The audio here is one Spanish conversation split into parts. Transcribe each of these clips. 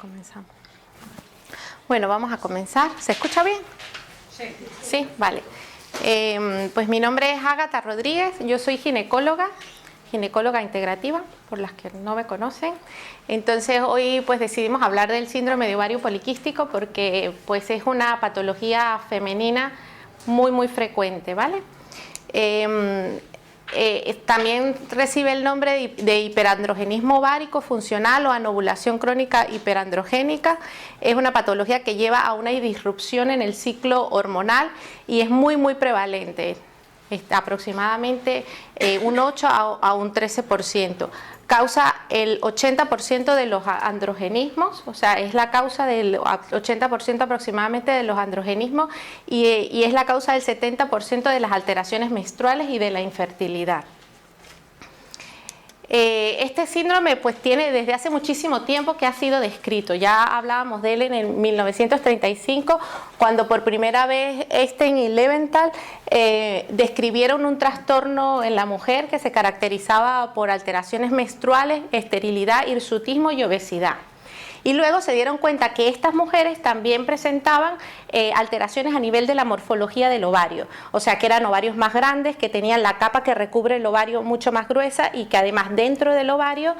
Comenzamos. Bueno, vamos a comenzar. ¿Se escucha bien? Sí. Sí, vale. Pues mi nombre es Ágata Rodríguez, yo soy ginecóloga integrativa, por las que no me conocen. Entonces hoy pues decidimos hablar del síndrome de ovario poliquístico porque pues es una patología femenina muy frecuente, ¿vale? También recibe el nombre de hiperandrogenismo ovárico funcional o anovulación crónica hiperandrogénica. Es una patología que lleva a una disrupción en el ciclo hormonal y es muy prevalente, aproximadamente un 8 a un 13%. Causa el 80% de los androgenismos, o sea, es la causa del 80% aproximadamente de los androgenismos y es la causa del 70% de las alteraciones menstruales y de la infertilidad. Este síndrome pues tiene desde hace muchísimo tiempo que ha sido descrito. Ya hablábamos de él en el 1935 cuando por primera vez Einstein y Leventhal describieron un trastorno en la mujer que se caracterizaba por alteraciones menstruales, esterilidad, hirsutismo y obesidad. Y luego se dieron cuenta que estas mujeres también presentaban alteraciones a nivel de la morfología del ovario, o sea que eran ovarios más grandes, que tenían la capa que recubre el ovario mucho más gruesa y que además dentro del ovario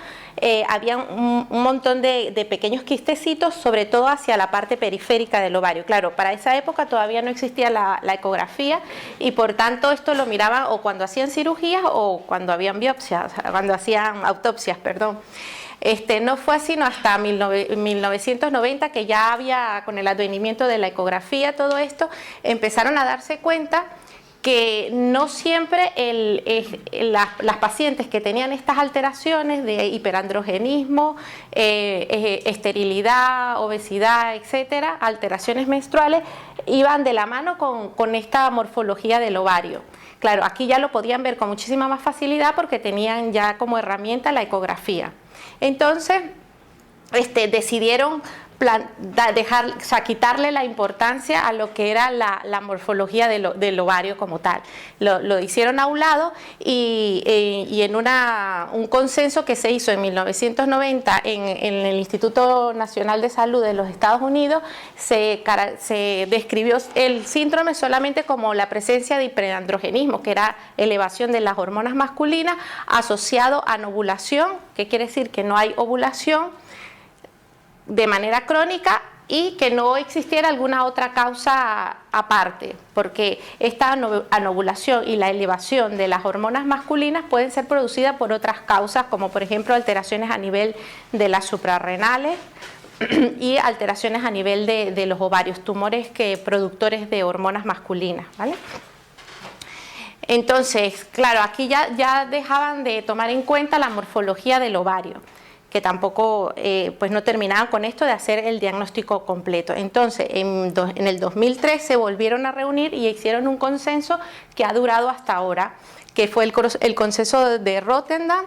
había un montón de pequeños quistecitos, sobre todo hacia la parte periférica del ovario. Claro, para esa época todavía no existía la ecografía y por tanto esto lo miraban o cuando hacían cirugías o cuando habían biopsias, cuando hacían autopsias, perdón. No fue así sino hasta 1990 que ya había, con el advenimiento de la ecografía, todo esto, empezaron a darse cuenta que no siempre las pacientes que tenían estas alteraciones de hiperandrogenismo, esterilidad, obesidad, etcétera, alteraciones menstruales, iban de la mano con esta morfología del ovario. Claro, aquí ya lo podían ver con muchísima más facilidad porque tenían ya como herramienta la ecografía. Entonces, decidieron quitarle la importancia a lo que era la morfología del ovario como tal. Lo hicieron a un lado y en un consenso que se hizo en 1990 en el Instituto Nacional de Salud de los Estados Unidos, se describió el síndrome solamente como la presencia de hiperandrogenismo, que era elevación de las hormonas masculinas asociado a anovulación, que quiere decir que no hay ovulación de manera crónica y que no existiera alguna otra causa aparte, porque esta anovulación y la elevación de las hormonas masculinas pueden ser producidas por otras causas, como por ejemplo alteraciones a nivel de las suprarrenales y alteraciones a nivel de los ovarios, tumores productores de hormonas masculinas, ¿vale? Entonces, claro, aquí ya dejaban de tomar en cuenta la morfología del ovario, que tampoco pues no terminaban con esto de hacer el diagnóstico completo. Entonces, en el 2003 se volvieron a reunir y hicieron un consenso que ha durado hasta ahora, que fue el consenso de Rotterdam,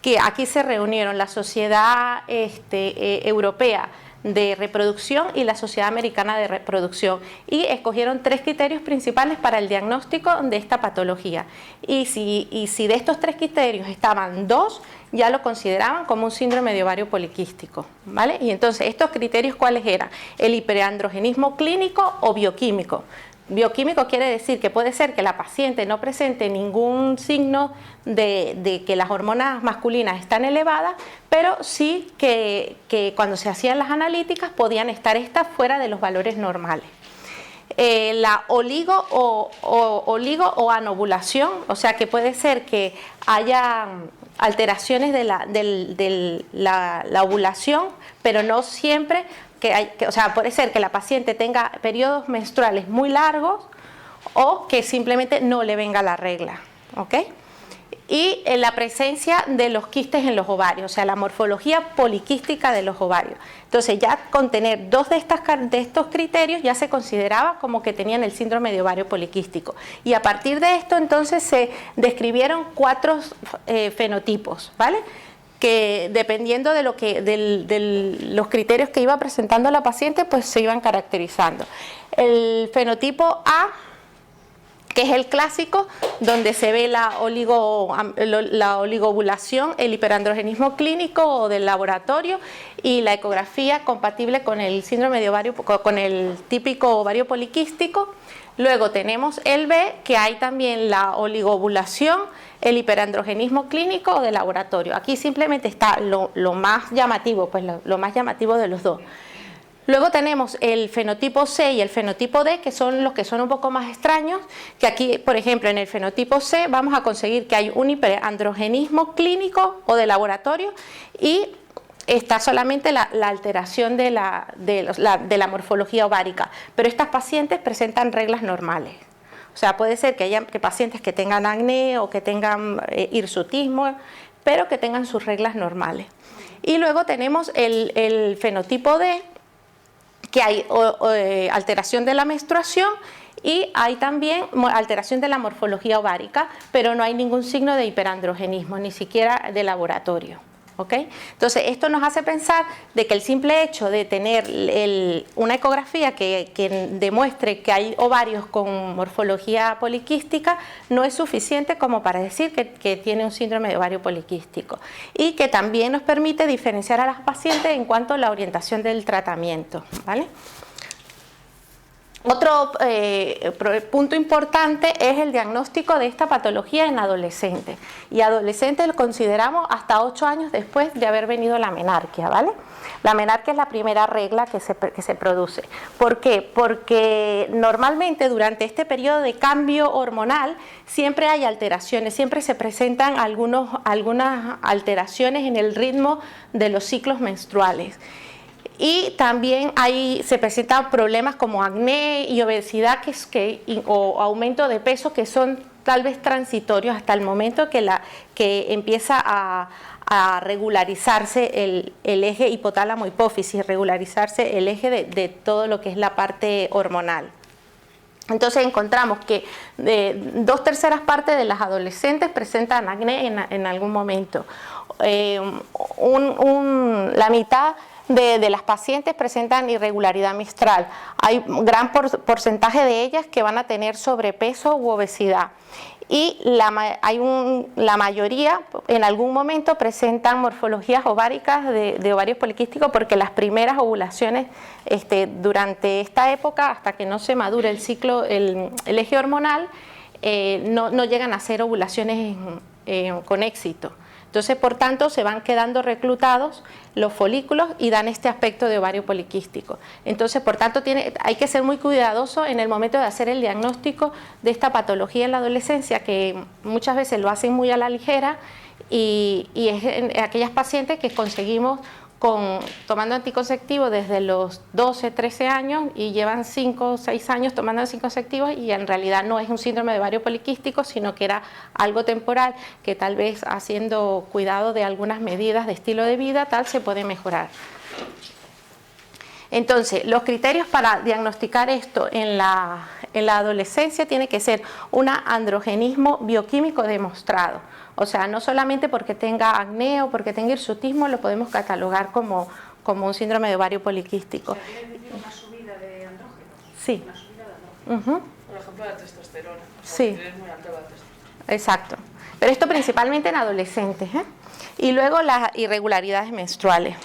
que aquí se reunieron la Sociedad Europea de Reproducción y la Sociedad Americana de Reproducción y escogieron 3 criterios principales para el diagnóstico de esta patología y si de estos 3 criterios estaban 2, ya lo consideraban como un síndrome de ovario poliquístico, ¿vale? Y entonces estos criterios, ¿cuáles eran? El hiperandrogenismo clínico o bioquímico. Bioquímico quiere decir que puede ser que la paciente no presente ningún signo de que las hormonas masculinas están elevadas, pero sí que cuando se hacían las analíticas podían estar estas fuera de los valores normales. La oligo o anovulación, o sea que puede ser que haya alteraciones de la ovulación, pero no siempre. O sea, puede ser que la paciente tenga periodos menstruales muy largos o que simplemente no le venga la regla, ¿ok? Y la presencia de los quistes en los ovarios, o sea, la morfología poliquística de los ovarios. Entonces, ya con tener 2 de estos criterios ya se consideraba como que tenían el síndrome de ovario poliquístico. Y a partir de esto, entonces, se describieron 4 fenotipos, ¿vale? Que dependiendo de los criterios que iba presentando la paciente, pues se iban caracterizando. El fenotipo A, que es el clásico, donde se ve la oligoovulación, el hiperandrogenismo clínico o del laboratorio y la ecografía compatible con el síndrome de ovario, con el típico ovario poliquístico. Luego tenemos el B, que hay también la oligoovulación, el hiperandrogenismo clínico o de laboratorio. Aquí simplemente está lo más llamativo, pues lo más llamativo de los dos. Luego tenemos el fenotipo C y el fenotipo D, que son los que son un poco más extraños, que aquí, por ejemplo, en el fenotipo C vamos a conseguir que hay un hiperandrogenismo clínico o de laboratorio y está solamente la alteración de la morfología ovárica, pero estas pacientes presentan reglas normales. O sea, puede ser que haya pacientes que tengan acné o que tengan hirsutismo, pero que tengan sus reglas normales. Y luego tenemos el fenotipo D, que hay alteración de la menstruación y hay también alteración de la morfología ovárica, pero no hay ningún signo de hiperandrogenismo, ni siquiera de laboratorio. ¿Okay? Entonces, esto nos hace pensar de que el simple hecho de tener una ecografía que demuestre que hay ovarios con morfología poliquística no es suficiente como para decir que tiene un síndrome de ovario poliquístico, y que también nos permite diferenciar a las pacientes en cuanto a la orientación del tratamiento, ¿vale? Otro punto importante es el diagnóstico de esta patología en adolescentes. Y adolescentes lo consideramos hasta 8 años después de haber venido la menarquia, ¿vale? La menarquia es la primera regla que se produce. ¿Por qué? Porque normalmente durante este periodo de cambio hormonal siempre hay alteraciones, siempre se presentan algunas alteraciones en el ritmo de los ciclos menstruales. Y también se presentan problemas como acné y obesidad o aumento de peso, que son tal vez transitorios hasta el momento que empieza a regularizarse el eje hipotálamo-hipófisis, regularizarse el eje de todo lo que es la parte hormonal. Entonces encontramos que 2/3 partes de las adolescentes presentan acné en algún momento. La mitad de las pacientes presentan irregularidad menstrual. Hay un gran porcentaje de ellas que van a tener sobrepeso u obesidad. Y la mayoría en algún momento presentan morfologías ováricas de ovarios poliquísticos, porque las primeras ovulaciones durante esta época, hasta que no se madure el ciclo, el eje hormonal, no llegan a ser ovulaciones con éxito. Entonces, por tanto, se van quedando reclutados los folículos y dan este aspecto de ovario poliquístico. Entonces, por tanto, hay que ser muy cuidadoso en el momento de hacer el diagnóstico de esta patología en la adolescencia, que muchas veces lo hacen muy a la ligera, y es en aquellas pacientes que conseguimos tomando anticonceptivos desde los 12, 13 años y llevan 5 o 6 años tomando anticonceptivos, y en realidad no es un síndrome de ovario poliquístico, sino que era algo temporal, que tal vez haciendo cuidado de algunas medidas de estilo de vida tal se puede mejorar. Entonces, los criterios para diagnosticar esto en la adolescencia tiene que ser un androgenismo bioquímico demostrado. O sea, no solamente porque tenga acné o porque tenga hirsutismo lo podemos catalogar como un síndrome de ovario poliquístico. O sea, ¿tiene una subida de andrógenos? Sí. Una subida de andrógenos. Por ejemplo, la testosterona. Sí. Es muy alta la testosterona. Exacto. Pero esto principalmente en adolescentes, ¿eh? Y luego las irregularidades menstruales.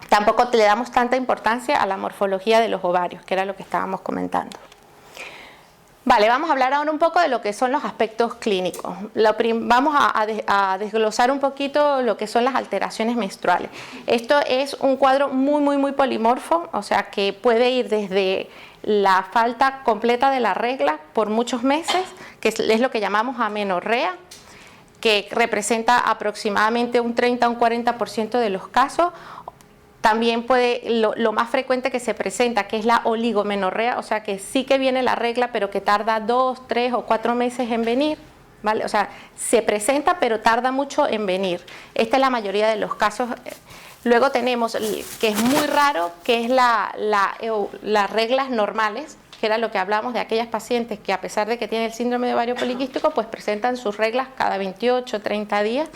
Tampoco le damos tanta importancia a la morfología de los ovarios, que era lo que estábamos comentando. Vale, vamos a hablar ahora un poco de lo que son los aspectos clínicos. Vamos a desglosar un poquito lo que son las alteraciones menstruales. Esto es un cuadro muy polimorfo, o sea que puede ir desde la falta completa de la regla por muchos meses, que es lo que llamamos amenorrea, que representa aproximadamente un 30 a un 40% de los casos. También lo más frecuente que se presenta, que es la oligomenorrea, o sea que sí que viene la regla, pero que tarda 2, 3 o 4 meses en venir, ¿vale? O sea, se presenta, pero tarda mucho en venir. Esta es la mayoría de los casos. Luego tenemos, que es muy raro, que es las reglas normales, que era lo que hablamos de aquellas pacientes que, a pesar de que tienen el síndrome de ovario poliquístico, pues presentan sus reglas cada 28, 30 días.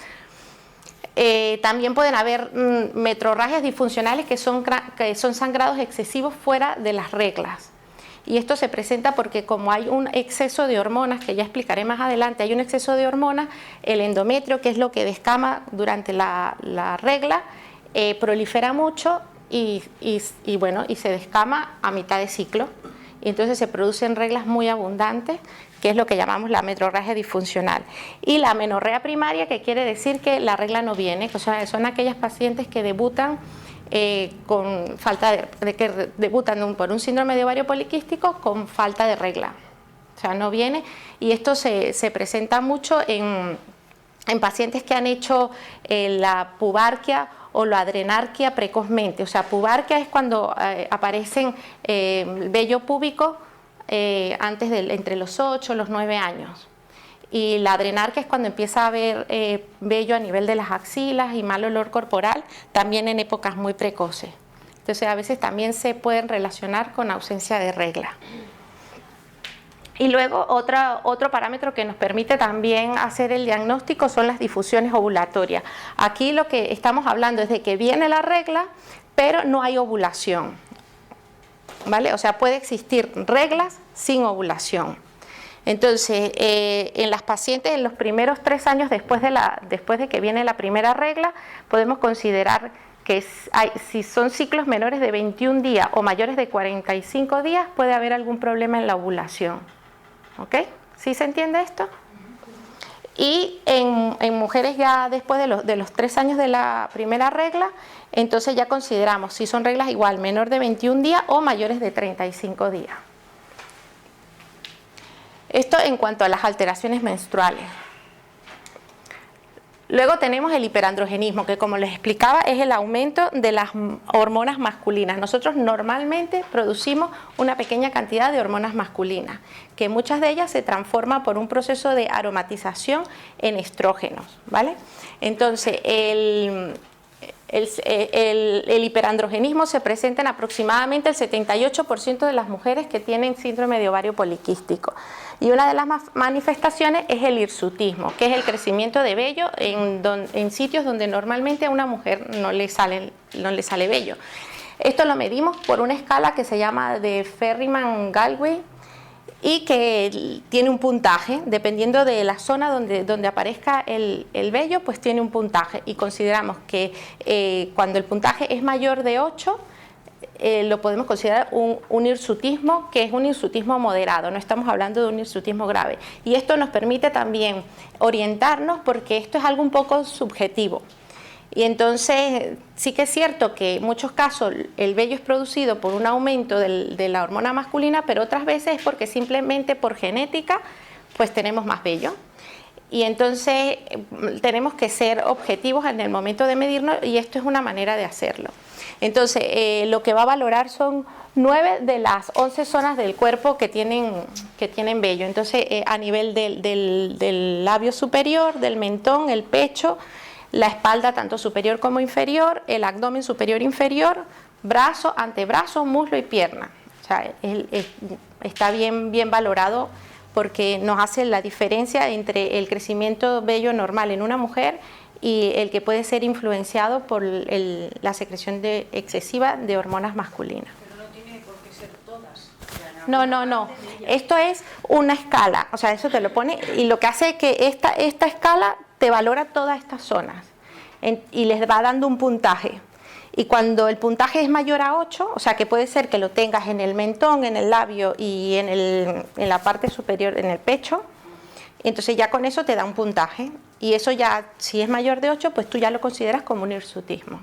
También pueden haber metrorragias disfuncionales, que son sangrados excesivos fuera de las reglas. Y esto se presenta porque como hay un exceso de hormonas, que ya explicaré más adelante, hay un exceso de hormonas, el endometrio, que es lo que descama durante la regla, prolifera mucho y se descama a mitad de ciclo. Y entonces se producen reglas muy abundantes, que es lo que llamamos la menorrea disfuncional. Y la amenorrea primaria, que quiere decir que la regla no viene, o sea, son aquellas pacientes que debutan con falta que debutan por un síndrome de ovario poliquístico con falta de regla. O sea, no viene, y esto se presenta mucho en pacientes que han hecho la pubarquia o la adrenarquia precozmente. O sea, pubarquia es cuando aparecen vello púbico entre los 8 y los 9 años. Y la adrenarquia es cuando empieza a haber vello a nivel de las axilas y mal olor corporal, también en épocas muy precoces. Entonces, a veces también se pueden relacionar con ausencia de regla. Y luego otro parámetro que nos permite también hacer el diagnóstico son las difusiones ovulatorias. Aquí lo que estamos hablando es de que viene la regla, pero no hay ovulación, ¿vale? O sea, puede existir reglas sin ovulación. Entonces, en las pacientes en los primeros 3 años después de que viene la primera regla, podemos considerar que si son ciclos menores de 21 días o mayores de 45 días, puede haber algún problema en la ovulación. ¿Ok? ¿Sí se entiende esto? Y en mujeres ya después de los 3 años de la primera regla, entonces ya consideramos si son reglas igual, menor de 21 días o mayores de 35 días. Esto en cuanto a las alteraciones menstruales. Luego tenemos el hiperandrogenismo, que como les explicaba es el aumento de las hormonas masculinas. Nosotros normalmente producimos una pequeña cantidad de hormonas masculinas, que muchas de ellas se transforman por un proceso de aromatización en estrógenos, ¿vale? Entonces, el hiperandrogenismo se presenta en aproximadamente el 78% de las mujeres que tienen síndrome de ovario poliquístico. Y una de las manifestaciones es el hirsutismo, que es el crecimiento de vello en sitios donde normalmente a una mujer no le sale vello. Esto lo medimos por una escala que se llama de Ferriman-Galway y que tiene un puntaje, dependiendo de la zona donde aparezca el vello, pues tiene un puntaje, y consideramos que cuando el puntaje es mayor de 8, lo podemos considerar un hirsutismo, que es un hirsutismo moderado, no estamos hablando de un hirsutismo grave. Y esto nos permite también orientarnos, porque esto es algo un poco subjetivo. Y entonces sí que es cierto que en muchos casos el vello es producido por un aumento de la hormona masculina, pero otras veces es porque simplemente por genética pues tenemos más vello. Y entonces tenemos que ser objetivos en el momento de medirnos, y esto es una manera de hacerlo. Entonces lo que va a valorar son 9 de las 11 zonas del cuerpo que tienen vello. Entonces a nivel del labio superior, del mentón, el pecho, la espalda tanto superior como inferior, el abdomen superior e inferior, brazo, antebrazo, muslo y pierna. O sea, está bien valorado, porque nos hace la diferencia entre el crecimiento vello normal en una mujer y el que puede ser influenciado por la secreción excesiva de hormonas masculinas. Pero no tiene por qué ser todas. No. Esto es una escala, o sea, eso te lo pone, y lo que hace es que esta escala te valora todas estas zonas y les va dando un puntaje. Y cuando el puntaje es mayor a 8, o sea que puede ser que lo tengas en el mentón, en el labio y en la parte superior, en el pecho, entonces ya con eso te da un puntaje. Y eso ya, si es mayor de 8, pues tú ya lo consideras como un hirsutismo.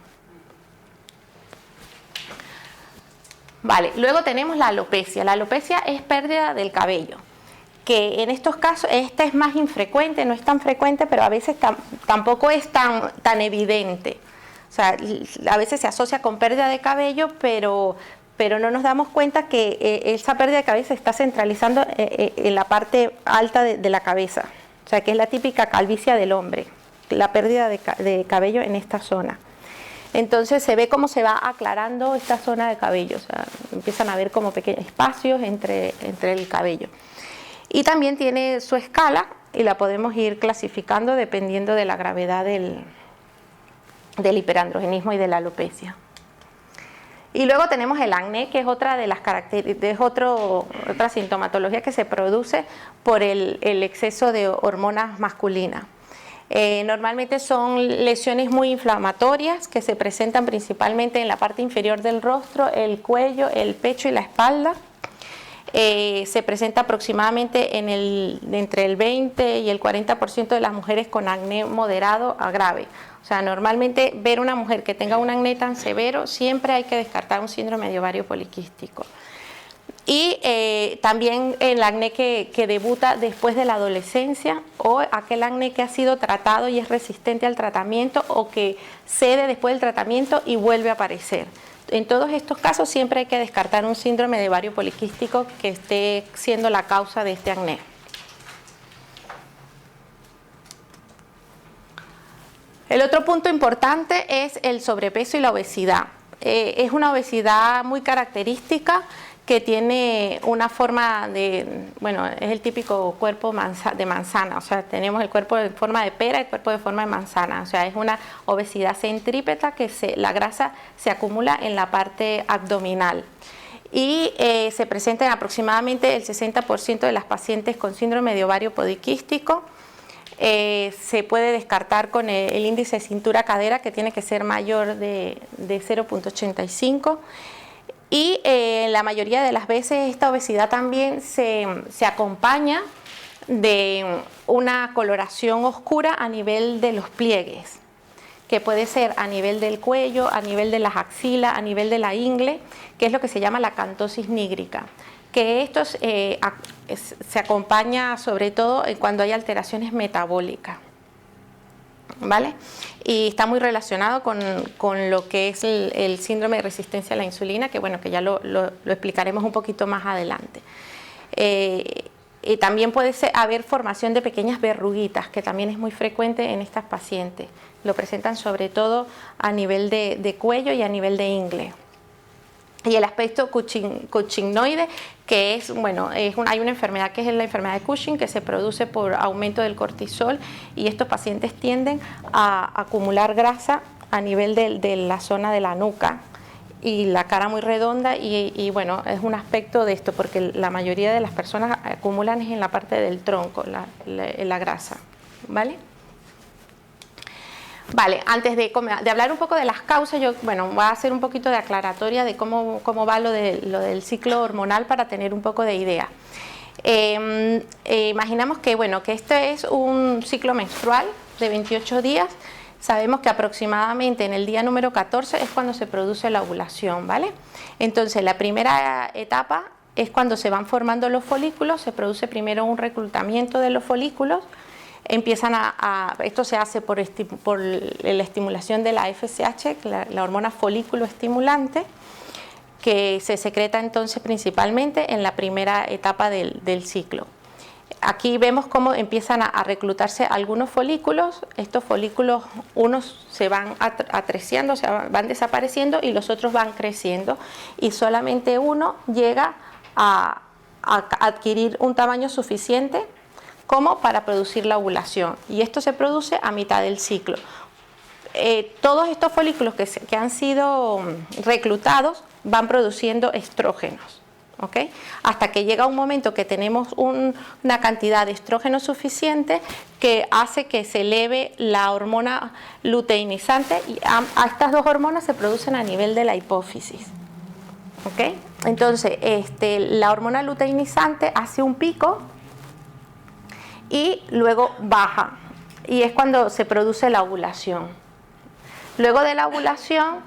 Vale, luego tenemos la alopecia. La alopecia es pérdida del cabello, que en estos casos, esta es más infrecuente, no es tan frecuente, pero a veces tampoco es tan evidente. O sea, a veces se asocia con pérdida de cabello, pero no nos damos cuenta que esa pérdida de cabello se está centralizando en la parte alta de la cabeza. O sea, que es la típica calvicie del hombre, la pérdida de cabello en esta zona. Entonces se ve cómo se va aclarando esta zona de cabello, o sea, empiezan a ver como pequeños espacios entre el cabello. Y también tiene su escala, y la podemos ir clasificando dependiendo de la gravedad del hiperandrogenismo y de la alopecia. Y luego tenemos el acné, que es otra de las otra sintomatología que se produce por el exceso de hormonas masculinas. Normalmente son lesiones muy inflamatorias que se presentan principalmente en la parte inferior del rostro, el cuello, el pecho y la espalda. Se presenta aproximadamente entre el 20 y el 40% de las mujeres con acné moderado a grave. O sea, normalmente ver una mujer que tenga un acné tan severo, siempre hay que descartar un síndrome de ovario poliquístico. Y también el acné que debuta después de la adolescencia, o aquel acné que ha sido tratado y es resistente al tratamiento, o que cede después del tratamiento y vuelve a aparecer. En todos estos casos siempre hay que descartar un síndrome de ovario poliquístico que esté siendo la causa de este acné. El otro punto importante es el sobrepeso y la obesidad. Es una obesidad muy característica que tiene una forma de, bueno, es el típico cuerpo de manzana, o sea, tenemos el cuerpo en forma de pera y el cuerpo de forma de manzana, o sea, es una obesidad centrípeta que la grasa se acumula en la parte abdominal. Y se presenta en aproximadamente el 60% de las pacientes con síndrome de ovario poliquístico. Se puede descartar con el índice cintura-cadera, que tiene que ser mayor de 0.85. Y la mayoría de las veces esta obesidad también se acompaña de una coloración oscura a nivel de los pliegues, que puede ser a nivel del cuello, a nivel de las axilas, a nivel de la ingle, que es lo que se llama la acantosis nígrica, que esto se acompaña sobre todo cuando hay alteraciones metabólicas, ¿vale? Y está muy relacionado con lo que es el síndrome de resistencia a la insulina, que bueno, que ya lo explicaremos un poquito más adelante. Y también puede haber formación de pequeñas verruguitas, que también es muy frecuente en estas pacientes. Lo presentan sobre todo a nivel de cuello y a nivel de ingle. Y el aspecto cushingnoide, que es, bueno, hay una enfermedad que es la enfermedad de Cushing, que se produce por aumento del cortisol, y estos pacientes tienden a acumular grasa a nivel de la zona de la nuca y la cara muy redonda, y bueno, es un aspecto de esto, porque la mayoría de las personas acumulan en la parte del tronco la grasa, ¿vale? Vale, antes de hablar un poco de las causas, yo voy a hacer un poquito de aclaratoria de cómo va lo del ciclo hormonal para tener un poco de idea. Imaginamos que este es un ciclo menstrual de 28 días. Sabemos que aproximadamente en el día número 14 es cuando se produce la ovulación, ¿vale? Entonces, la primera etapa es cuando se van formando los folículos, se produce primero un reclutamiento de los folículos. Esto se hace por la estimulación de la FSH, la hormona folículo estimulante, que se secreta entonces principalmente en la primera etapa del ciclo. Aquí vemos cómo empiezan a reclutarse algunos folículos. Estos folículos, unos se van atreciendo, van desapareciendo, y los otros van creciendo, y solamente uno llega a adquirir un tamaño suficiente como para producir la ovulación, y esto se produce a mitad del ciclo. Todos estos folículos que han sido reclutados van produciendo estrógenos, ¿ok? Hasta que llega un momento que tenemos una cantidad de estrógeno suficiente que hace que se eleve la hormona luteinizante, y a estas dos hormonas se producen a nivel de la hipófisis, ¿ok? Entonces, la hormona luteinizante hace un pico y luego baja, y es cuando se produce la ovulación. Luego de la ovulación,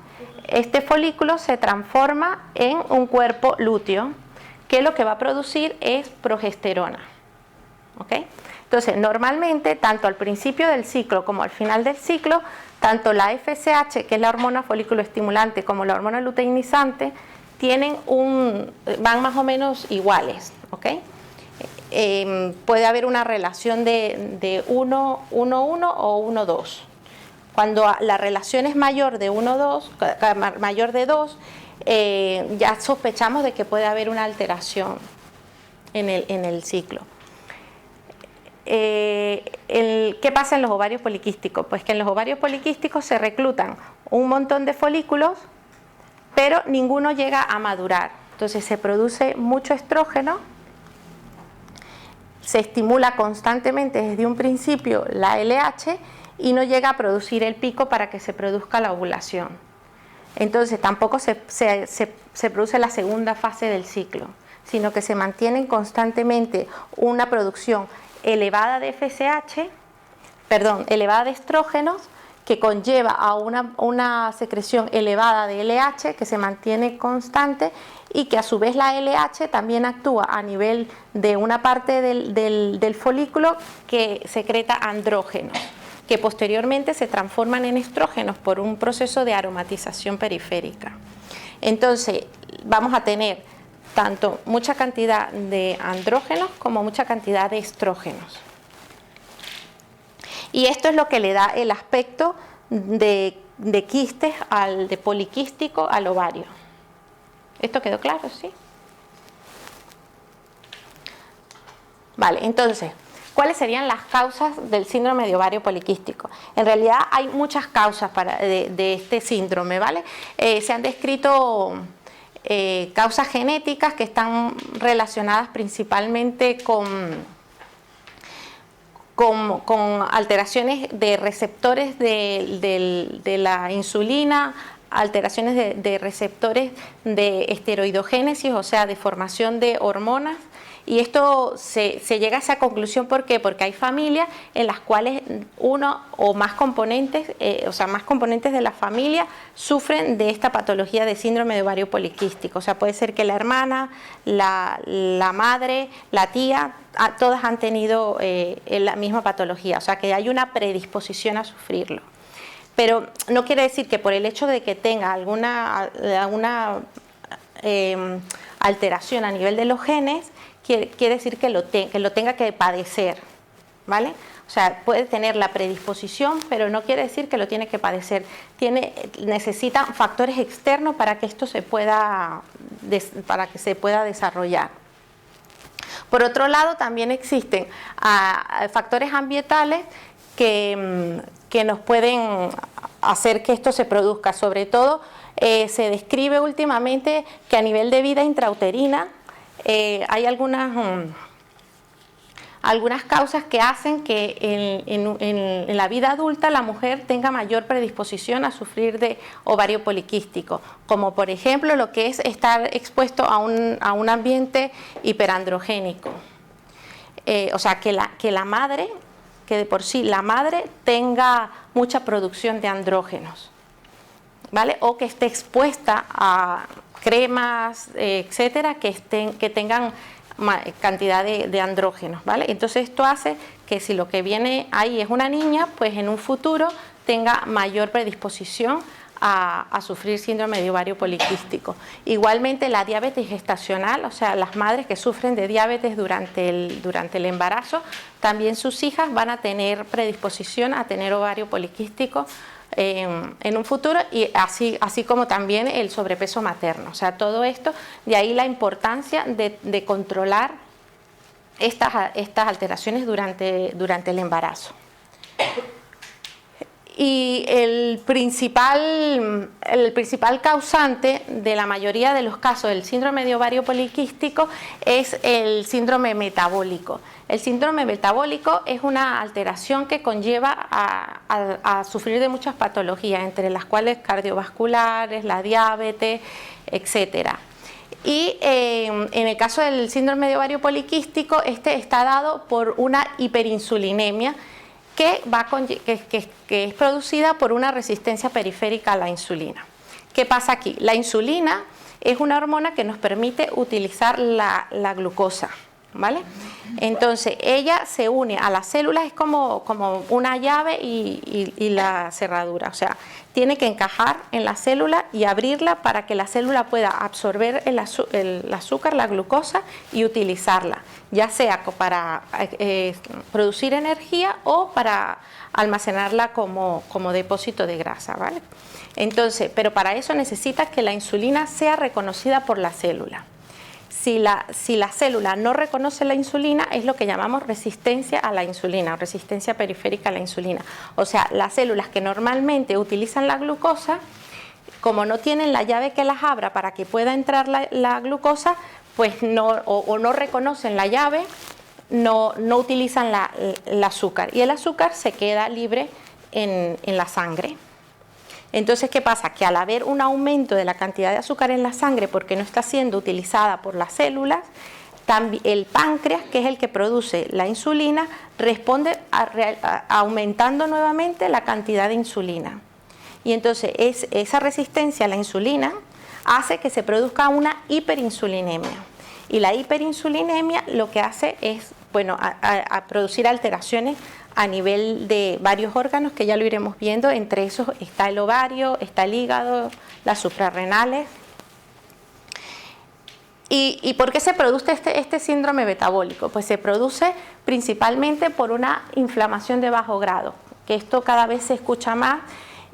este folículo se transforma en un cuerpo lúteo, que lo que va a producir es progesterona, ¿ok? Entonces, normalmente, tanto al principio del ciclo como al final del ciclo, tanto la FSH, que es la hormona folículo estimulante, como la hormona luteinizante, van más o menos iguales, ¿ok? Puede haber una relación de 1-1 o 1-2. Cuando la relación es mayor de 1-2, mayor de 2, ya sospechamos de que puede haber una alteración en el ciclo. ¿Qué pasa en los ovarios poliquísticos? Pues que en los ovarios poliquísticos se reclutan un montón de folículos pero ninguno llega a madurar. Entonces se produce mucho estrógeno, se estimula constantemente desde un principio la LH y no llega a producir el pico para que se produzca la ovulación. Entonces tampoco se produce la segunda fase del ciclo, sino que se mantiene constantemente una producción elevada de elevada de estrógenos, que conlleva a una secreción elevada de LH que se mantiene constante y que a su vez la LH también actúa a nivel de una parte del folículo que secreta andrógenos, que posteriormente se transforman en estrógenos por un proceso de aromatización periférica. Entonces vamos a tener tanto mucha cantidad de andrógenos como mucha cantidad de estrógenos. Y esto es lo que le da el aspecto de quistes, de poliquístico al ovario. ¿Esto quedó claro? ¿Sí? Vale, entonces, ¿cuáles serían las causas del síndrome de ovario poliquístico? En realidad hay muchas causas de este síndrome, ¿vale? Se han descrito causas genéticas que están relacionadas principalmente con alteraciones de receptores de la insulina, alteraciones de receptores de esteroidogénesis, o sea, de formación de hormonas. Y esto se llega a esa conclusión, ¿por qué? Porque hay familias en las cuales uno o más componentes, más componentes de la familia sufren de esta patología de síndrome de ovario poliquístico. O sea, puede ser que la hermana, la madre, la tía, todas han tenido la misma patología, o sea, que hay una predisposición a sufrirlo. Pero no quiere decir que por el hecho de que tenga alguna alteración a nivel de los genes, quiere decir que lo tenga que padecer, ¿vale? O sea, puede tener la predisposición, pero no quiere decir que lo tiene que padecer. Necesita factores externos para que esto se pueda desarrollar. Por otro lado, también existen factores ambientales que nos pueden hacer que esto se produzca. Sobre todo, se describe últimamente que a nivel de vida intrauterina hay algunas causas que hacen que en la vida adulta la mujer tenga mayor predisposición a sufrir de ovario poliquístico, como por ejemplo lo que es estar expuesto a un ambiente hiperandrogénico. O sea, que la madre, que de por sí la madre tenga mucha producción de andrógenos, ¿vale? O que esté expuesta a cremas, etcétera, que tengan cantidad de andrógenos, ¿vale? Entonces esto hace que si lo que viene ahí es una niña, pues en un futuro tenga mayor predisposición a sufrir síndrome de ovario poliquístico. Igualmente la diabetes gestacional, o sea, las madres que sufren de diabetes durante el embarazo, también sus hijas van a tener predisposición a tener ovario poliquístico en un futuro, y así como también el sobrepeso materno. O sea, todo esto, de ahí la importancia de controlar estas alteraciones durante el embarazo. Y el principal causante de la mayoría de los casos del síndrome de ovario poliquístico es el síndrome metabólico. El síndrome metabólico es una alteración que conlleva a sufrir de muchas patologías, entre las cuales cardiovasculares, la diabetes, etcétera. Y en el caso del síndrome de ovario poliquístico, este está dado por una hiperinsulinemia que es producida por una resistencia periférica a la insulina. ¿Qué pasa aquí? La insulina es una hormona que nos permite utilizar la glucosa, ¿vale? Entonces ella se une a las células, es como una llave y la cerradura, o sea, tiene que encajar en la célula y abrirla para que la célula pueda absorber el azúcar, la glucosa, y utilizarla, ya sea para producir energía o para almacenarla como depósito de grasa, ¿vale? Entonces, pero para eso necesita que la insulina sea reconocida por la célula. Si la célula no reconoce la insulina, es lo que llamamos resistencia a la insulina, o resistencia periférica a la insulina. O sea, las células que normalmente utilizan la glucosa como no tienen la llave que las abra para que pueda entrar la glucosa, pues no reconocen la llave, no utilizan el azúcar, y el azúcar se queda libre en la sangre. Entonces, ¿qué pasa? Que al haber un aumento de la cantidad de azúcar en la sangre porque no está siendo utilizada por las células, el páncreas, que es el que produce la insulina, responde aumentando nuevamente la cantidad de insulina. Y entonces esa resistencia a la insulina hace que se produzca una hiperinsulinemia. Y la hiperinsulinemia lo que hace es, bueno, a producir alteraciones a nivel de varios órganos que ya lo iremos viendo. Entre esos está el ovario, está el hígado, las suprarrenales. ¿Y por qué se produce este síndrome metabólico? Pues se produce principalmente por una inflamación de bajo grado, que esto cada vez se escucha más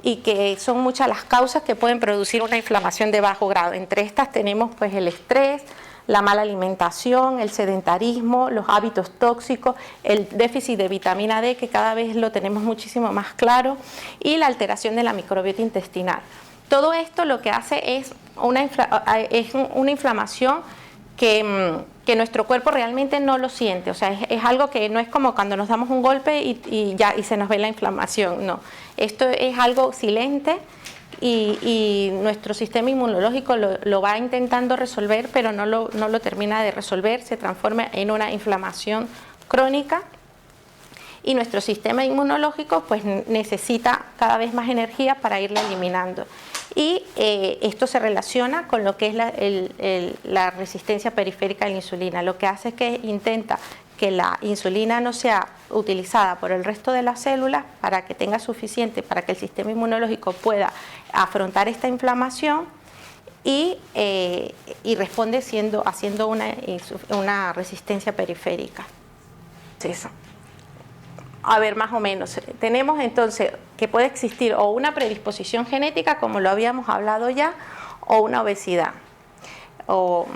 y que son muchas las causas que pueden producir una inflamación de bajo grado. Entre estas tenemos pues el estrés, la mala alimentación, el sedentarismo, los hábitos tóxicos, el déficit de vitamina D, que cada vez lo tenemos muchísimo más claro, y la alteración de la microbiota intestinal. Todo esto lo que hace es una inflamación que nuestro cuerpo realmente no lo siente. O sea, es algo que no es como cuando nos damos un golpe y se nos ve la inflamación. No, esto es algo silente y nuestro sistema inmunológico lo va intentando resolver, pero no lo termina de resolver, se transforma en una inflamación crónica. Y nuestro sistema inmunológico pues necesita cada vez más energía para irla eliminando. Y esto se relaciona con lo que es la resistencia periférica a la insulina. Lo que hace es que intenta que la insulina no sea utilizada por el resto de las células para que tenga suficiente, para que el sistema inmunológico pueda afrontar esta inflamación y responde haciendo una resistencia periférica. Eso. A ver, más o menos, tenemos entonces que puede existir o una predisposición genética, como lo habíamos hablado ya, o una obesidad, o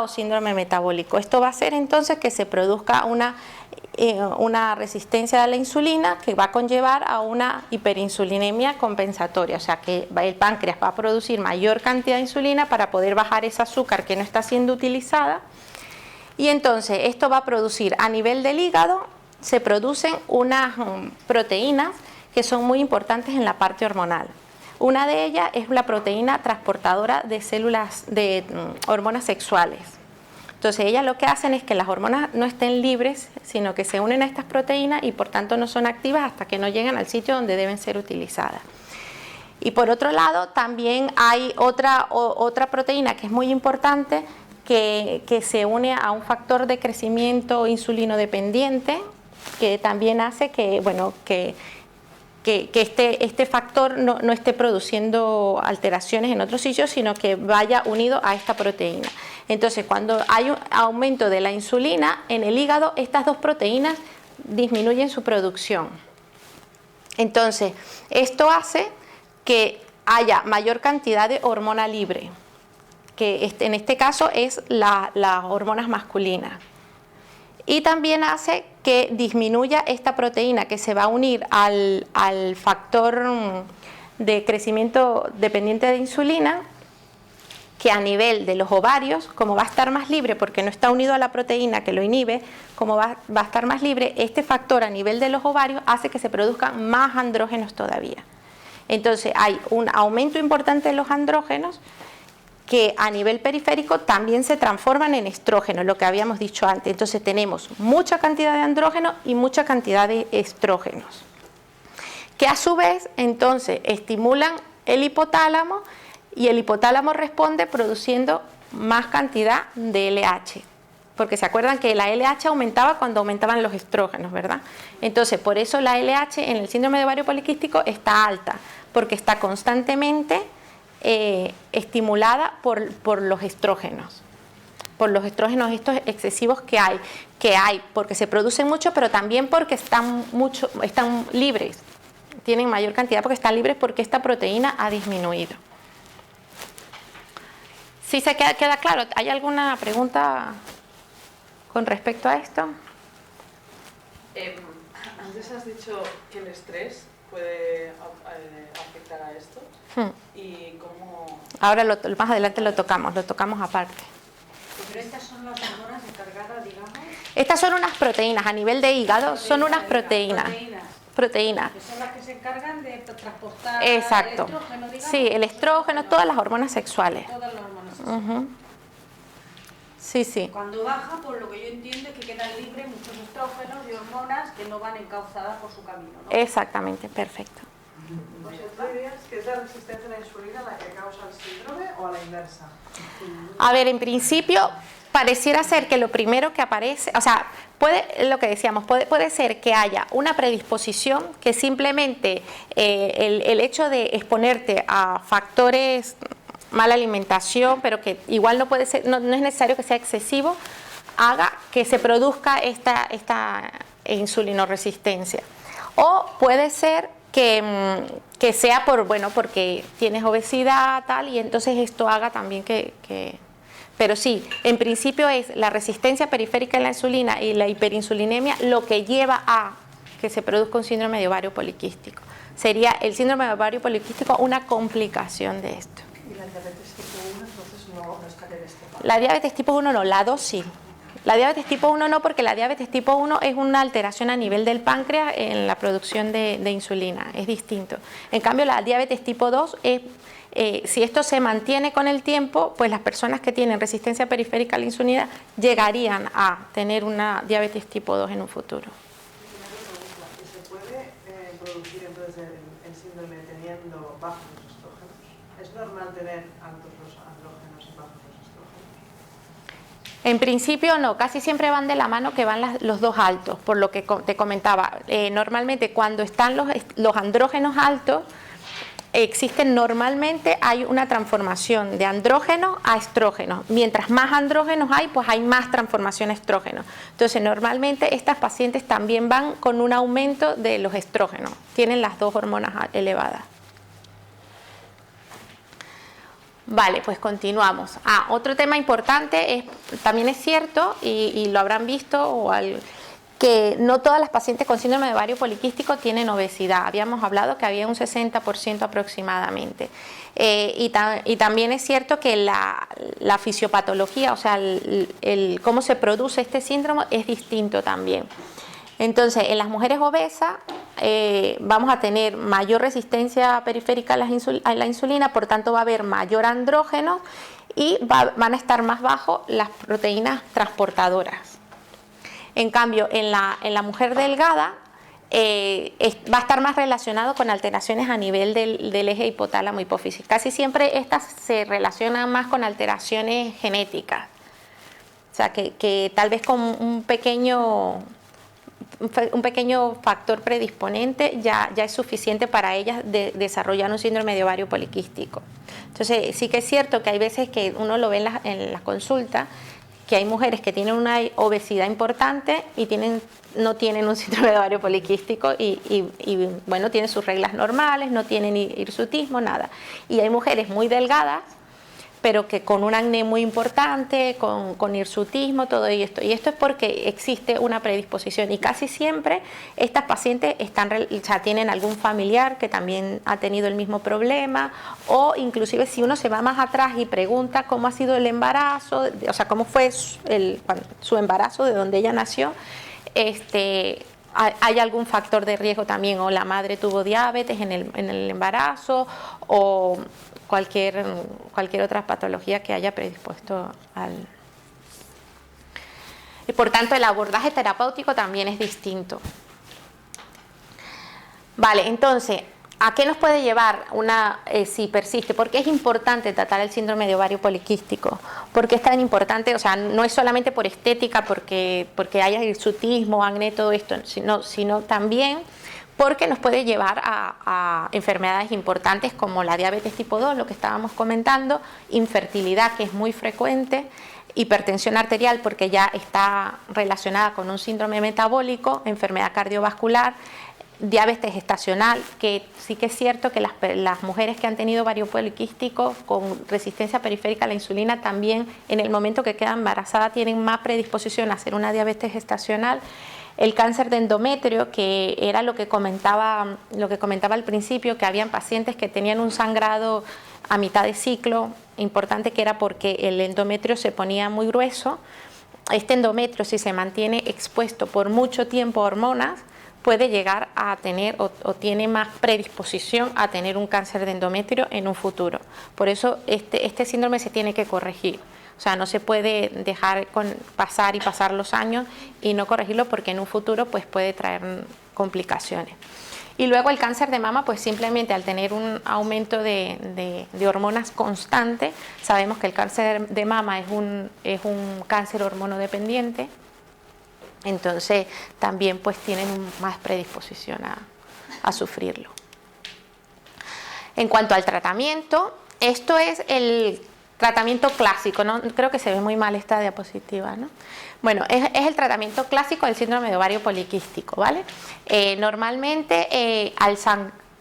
síndrome metabólico. Esto va a hacer entonces que se produzca una resistencia a la insulina que va a conllevar a una hiperinsulinemia compensatoria, o sea que el páncreas va a producir mayor cantidad de insulina para poder bajar ese azúcar que no está siendo utilizada, y entonces esto va a producir a nivel del hígado. Se producen unas proteínas que son muy importantes en la parte hormonal. Una de ellas es la proteína transportadora de células de hormonas sexuales. Entonces ellas lo que hacen es que las hormonas no estén libres, sino que se unen a estas proteínas y por tanto no son activas hasta que no llegan al sitio donde deben ser utilizadas. Y por otro lado también hay otra proteína que es muy importante que se une a un factor de crecimiento insulino dependiente, que también hace que este factor no esté produciendo alteraciones en otros sitios, sino que vaya unido a esta proteína. Entonces, cuando hay un aumento de la insulina en el hígado, estas dos proteínas disminuyen su producción. Entonces, esto hace que haya mayor cantidad de hormona libre, que en este caso es las hormonas masculinas. Y también hace que disminuya esta proteína que se va a unir al factor de crecimiento dependiente de insulina, que a nivel de los ovarios, como va a estar más libre porque no está unido a la proteína que lo inhibe, como va a estar más libre, este factor a nivel de los ovarios hace que se produzcan más andrógenos todavía. Entonces hay un aumento importante de los andrógenos, que a nivel periférico también se transforman en estrógenos, lo que habíamos dicho antes. Entonces tenemos mucha cantidad de andrógenos y mucha cantidad de estrógenos, que a su vez entonces estimulan el hipotálamo, y el hipotálamo responde produciendo más cantidad de LH, porque se acuerdan que la LH aumentaba cuando aumentaban los estrógenos, ¿verdad? Entonces por eso la LH en el síndrome de ovario poliquístico está alta, porque está constantemente estimulada por los estrógenos, estos excesivos que hay, porque se producen mucho, pero también porque están libres, tienen mayor cantidad porque están libres, porque esta proteína ha disminuido. ¿Sí se queda claro? ¿Hay alguna pregunta con respecto a esto? Antes has dicho que el estrés puede afectar a esto? ¿Y cómo? Ahora más adelante lo tocamos aparte. Pero estas son las hormonas encargadas, digamos. Estas son unas proteínas, a nivel de hígado son unas proteínas. Proteínas. Que son las que se encargan de transportar Exacto. el estrógeno, digamos. Sí, el estrógeno, todas las hormonas sexuales. Todas las hormonas sexuales. Sí, sí. Cuando baja, por lo que yo entiendo, es que quedan libres muchos estrógenos y hormonas que no van encauzadas por su camino, ¿no? Exactamente, perfecto. Pues ¿tú dirías que es la resistencia a la insulina la que causa el síndrome o a la inversa? A ver, en principio pareciera ser que lo primero que aparece, o sea, lo que decíamos, puede ser que haya una predisposición, que simplemente el hecho de exponerte a factores, mala alimentación, pero que igual no puede ser, no es necesario que sea excesivo, haga que se produzca esta insulinoresistencia. O puede ser que sea porque tienes obesidad, tal, y entonces esto haga también Pero sí, en principio es la resistencia periférica a la insulina y la hiperinsulinemia lo que lleva a que se produzca un síndrome de ovario poliquístico. Sería el síndrome de ovario poliquístico una complicación de esto. ¿Y la diabetes tipo 1 entonces no estaría en este paso? La diabetes tipo 1 no, la 2 sí. La diabetes tipo 1 no, porque la diabetes tipo 1 es una alteración a nivel del páncreas en la producción de insulina, es distinto. En cambio, la diabetes tipo 2 es... si esto se mantiene con el tiempo, pues las personas que tienen resistencia periférica a la insulina llegarían a tener una diabetes tipo 2 en un futuro. ¿Se puede producir entonces el síndrome teniendo bajos los estrógenos? ¿Es normal tener altos los andrógenos y bajos los estrógenos? En principio no, casi siempre van de la mano que van los dos altos, por lo que te comentaba. Normalmente cuando están los andrógenos altos, normalmente hay una transformación de andrógeno a estrógeno. Mientras más andrógenos hay, pues hay más transformación a estrógeno. Entonces, normalmente estas pacientes también van con un aumento de los estrógenos. Tienen las dos hormonas elevadas. Vale, pues continuamos. Otro tema importante también es cierto, y lo habrán visto que no todas las pacientes con síndrome de ovario poliquístico tienen obesidad. Habíamos hablado que había un 60% aproximadamente. Y también es cierto que la fisiopatología, o sea, cómo se produce este síndrome es distinto también. Entonces, en las mujeres obesas vamos a tener mayor resistencia periférica a la insulina, por tanto va a haber mayor andrógeno y van a estar más bajos las proteínas transportadoras. En cambio, en la mujer delgada va a estar más relacionado con alteraciones a nivel del eje hipotálamo hipófisis. Casi siempre estas se relacionan más con alteraciones genéticas. O sea, que tal vez con un pequeño factor predisponente ya es suficiente para ellas desarrollar un síndrome de ovario poliquístico. Entonces, sí que es cierto que hay veces que uno lo ve en las consultas, que hay mujeres que tienen una obesidad importante y no tienen un síndrome de ovario poliquístico y bueno, tienen sus reglas normales, no tienen hirsutismo, nada. Y hay mujeres muy delgadas, pero que con un acné muy importante, con hirsutismo, todo esto. Y esto es porque existe una predisposición. Y casi siempre estas pacientes tienen algún familiar que también ha tenido el mismo problema, o inclusive si uno se va más atrás y pregunta cómo ha sido el embarazo, o sea, cómo fue su embarazo, de donde ella nació, hay algún factor de riesgo también, o la madre tuvo diabetes en el embarazo, o cualquier otra patología que haya predispuesto y por tanto el abordaje terapéutico también es distinto. Vale, entonces, ¿a qué nos puede llevar si persiste? ¿Por qué es importante tratar el síndrome de ovario poliquístico? ¿Por qué es tan importante? O sea, no es solamente por estética, porque haya hirsutismo, acné, todo esto, sino también porque nos puede llevar a enfermedades importantes como la diabetes tipo 2, lo que estábamos comentando, infertilidad, que es muy frecuente, hipertensión arterial, porque ya está relacionada con un síndrome metabólico, enfermedad cardiovascular, diabetes gestacional, que sí que es cierto que las mujeres que han tenido ovario poliquístico con resistencia periférica a la insulina también en el momento que quedan embarazadas tienen más predisposición a hacer una diabetes gestacional. El cáncer de endometrio, que era lo que comentaba al principio, que habían pacientes que tenían un sangrado a mitad de ciclo, importante, que era porque el endometrio se ponía muy grueso. Este endometrio, si se mantiene expuesto por mucho tiempo a hormonas, puede llegar a tener o tiene más predisposición a tener un cáncer de endometrio en un futuro. Por eso este síndrome se tiene que corregir. O sea, no se puede dejar pasar los años y no corregirlo, porque en un futuro pues puede traer complicaciones. Y luego el cáncer de mama, pues simplemente al tener un aumento de hormonas constante, sabemos que el cáncer de mama es un cáncer hormonodependiente, entonces también pues tienen más predisposición a sufrirlo. En cuanto al tratamiento, esto es el tratamiento clásico, ¿no? Creo que se ve muy mal esta diapositiva, ¿no? Bueno, es el tratamiento clásico del síndrome de ovario poliquístico, ¿vale? Normalmente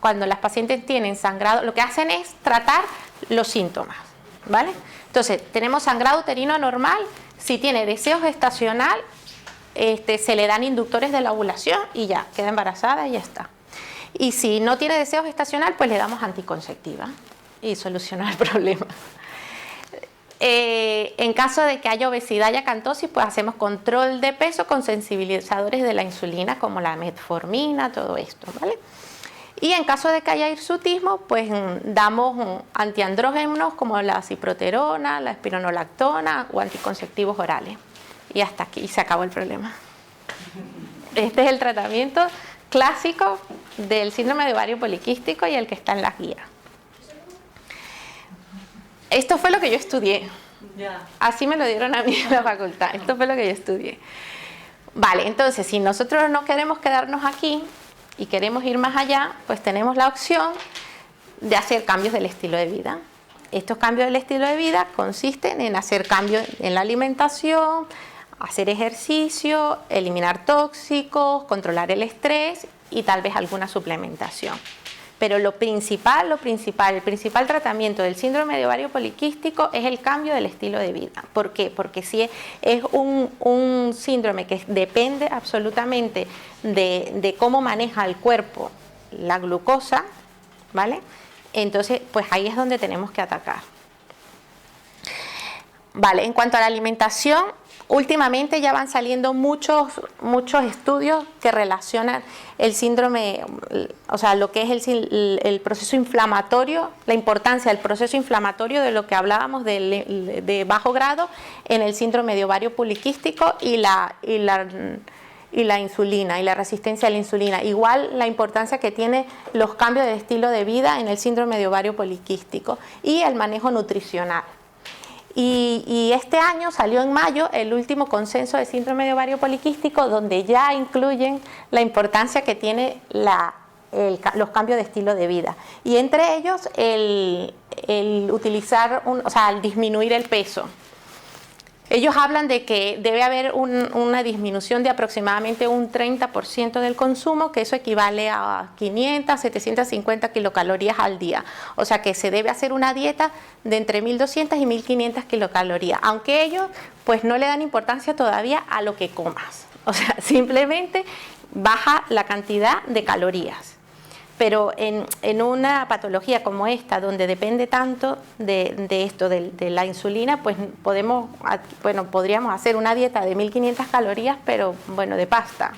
cuando las pacientes tienen sangrado, lo que hacen es tratar los síntomas, ¿vale? Entonces, tenemos sangrado uterino anormal, si tiene deseo gestacional, se le dan inductores de la ovulación y ya, queda embarazada y ya está. Y si no tiene deseo gestacional, pues le damos anticonceptiva y soluciona el problema. En caso de que haya obesidad y acantosis, pues hacemos control de peso con sensibilizadores de la insulina, como la metformina, todo esto, ¿vale? Y en caso de que haya hirsutismo, pues damos antiandrógenos como la ciproterona, la espironolactona o anticonceptivos orales. Y hasta aquí se acabó el problema. Este es el tratamiento clásico del síndrome de ovario poliquístico y el que está en las guías. Esto fue lo que yo estudié. Así me lo dieron a mí en la facultad. Esto fue lo que yo estudié. Vale, entonces, si nosotros no queremos quedarnos aquí y queremos ir más allá, pues tenemos la opción de hacer cambios del estilo de vida. Estos cambios del estilo de vida consisten en hacer cambios en la alimentación, hacer ejercicio, eliminar tóxicos, controlar el estrés y tal vez alguna suplementación. Pero el principal tratamiento del síndrome de ovario poliquístico es el cambio del estilo de vida. ¿Por qué? Porque si es un síndrome que depende absolutamente de cómo maneja el cuerpo la glucosa, ¿vale? Entonces, pues ahí es donde tenemos que atacar. Vale, en cuanto a la alimentación, últimamente ya van saliendo muchos estudios que relacionan el síndrome, o sea, lo que es el proceso inflamatorio, la importancia del proceso inflamatorio de lo que hablábamos de bajo grado en el síndrome de ovario poliquístico y la insulina y la resistencia a la insulina. Igual la importancia que tiene los cambios de estilo de vida en el síndrome de ovario poliquístico y el manejo nutricional. Y este año salió en mayo el último consenso de síndrome de ovario poliquístico, donde ya incluyen la importancia que tiene los cambios de estilo de vida. Y entre ellos el utilizar, el disminuir el peso. Ellos hablan de que debe haber una disminución de aproximadamente un 30% del consumo, que eso equivale a 500, 750 kilocalorías al día. O sea que se debe hacer una dieta de entre 1.200 y 1.500 kilocalorías, aunque ellos pues no le dan importancia todavía a lo que comas. O sea, simplemente baja la cantidad de calorías. Pero en una patología como esta, donde depende tanto de la insulina, pues podríamos hacer una dieta de 1.500 calorías, pero bueno, de pasta.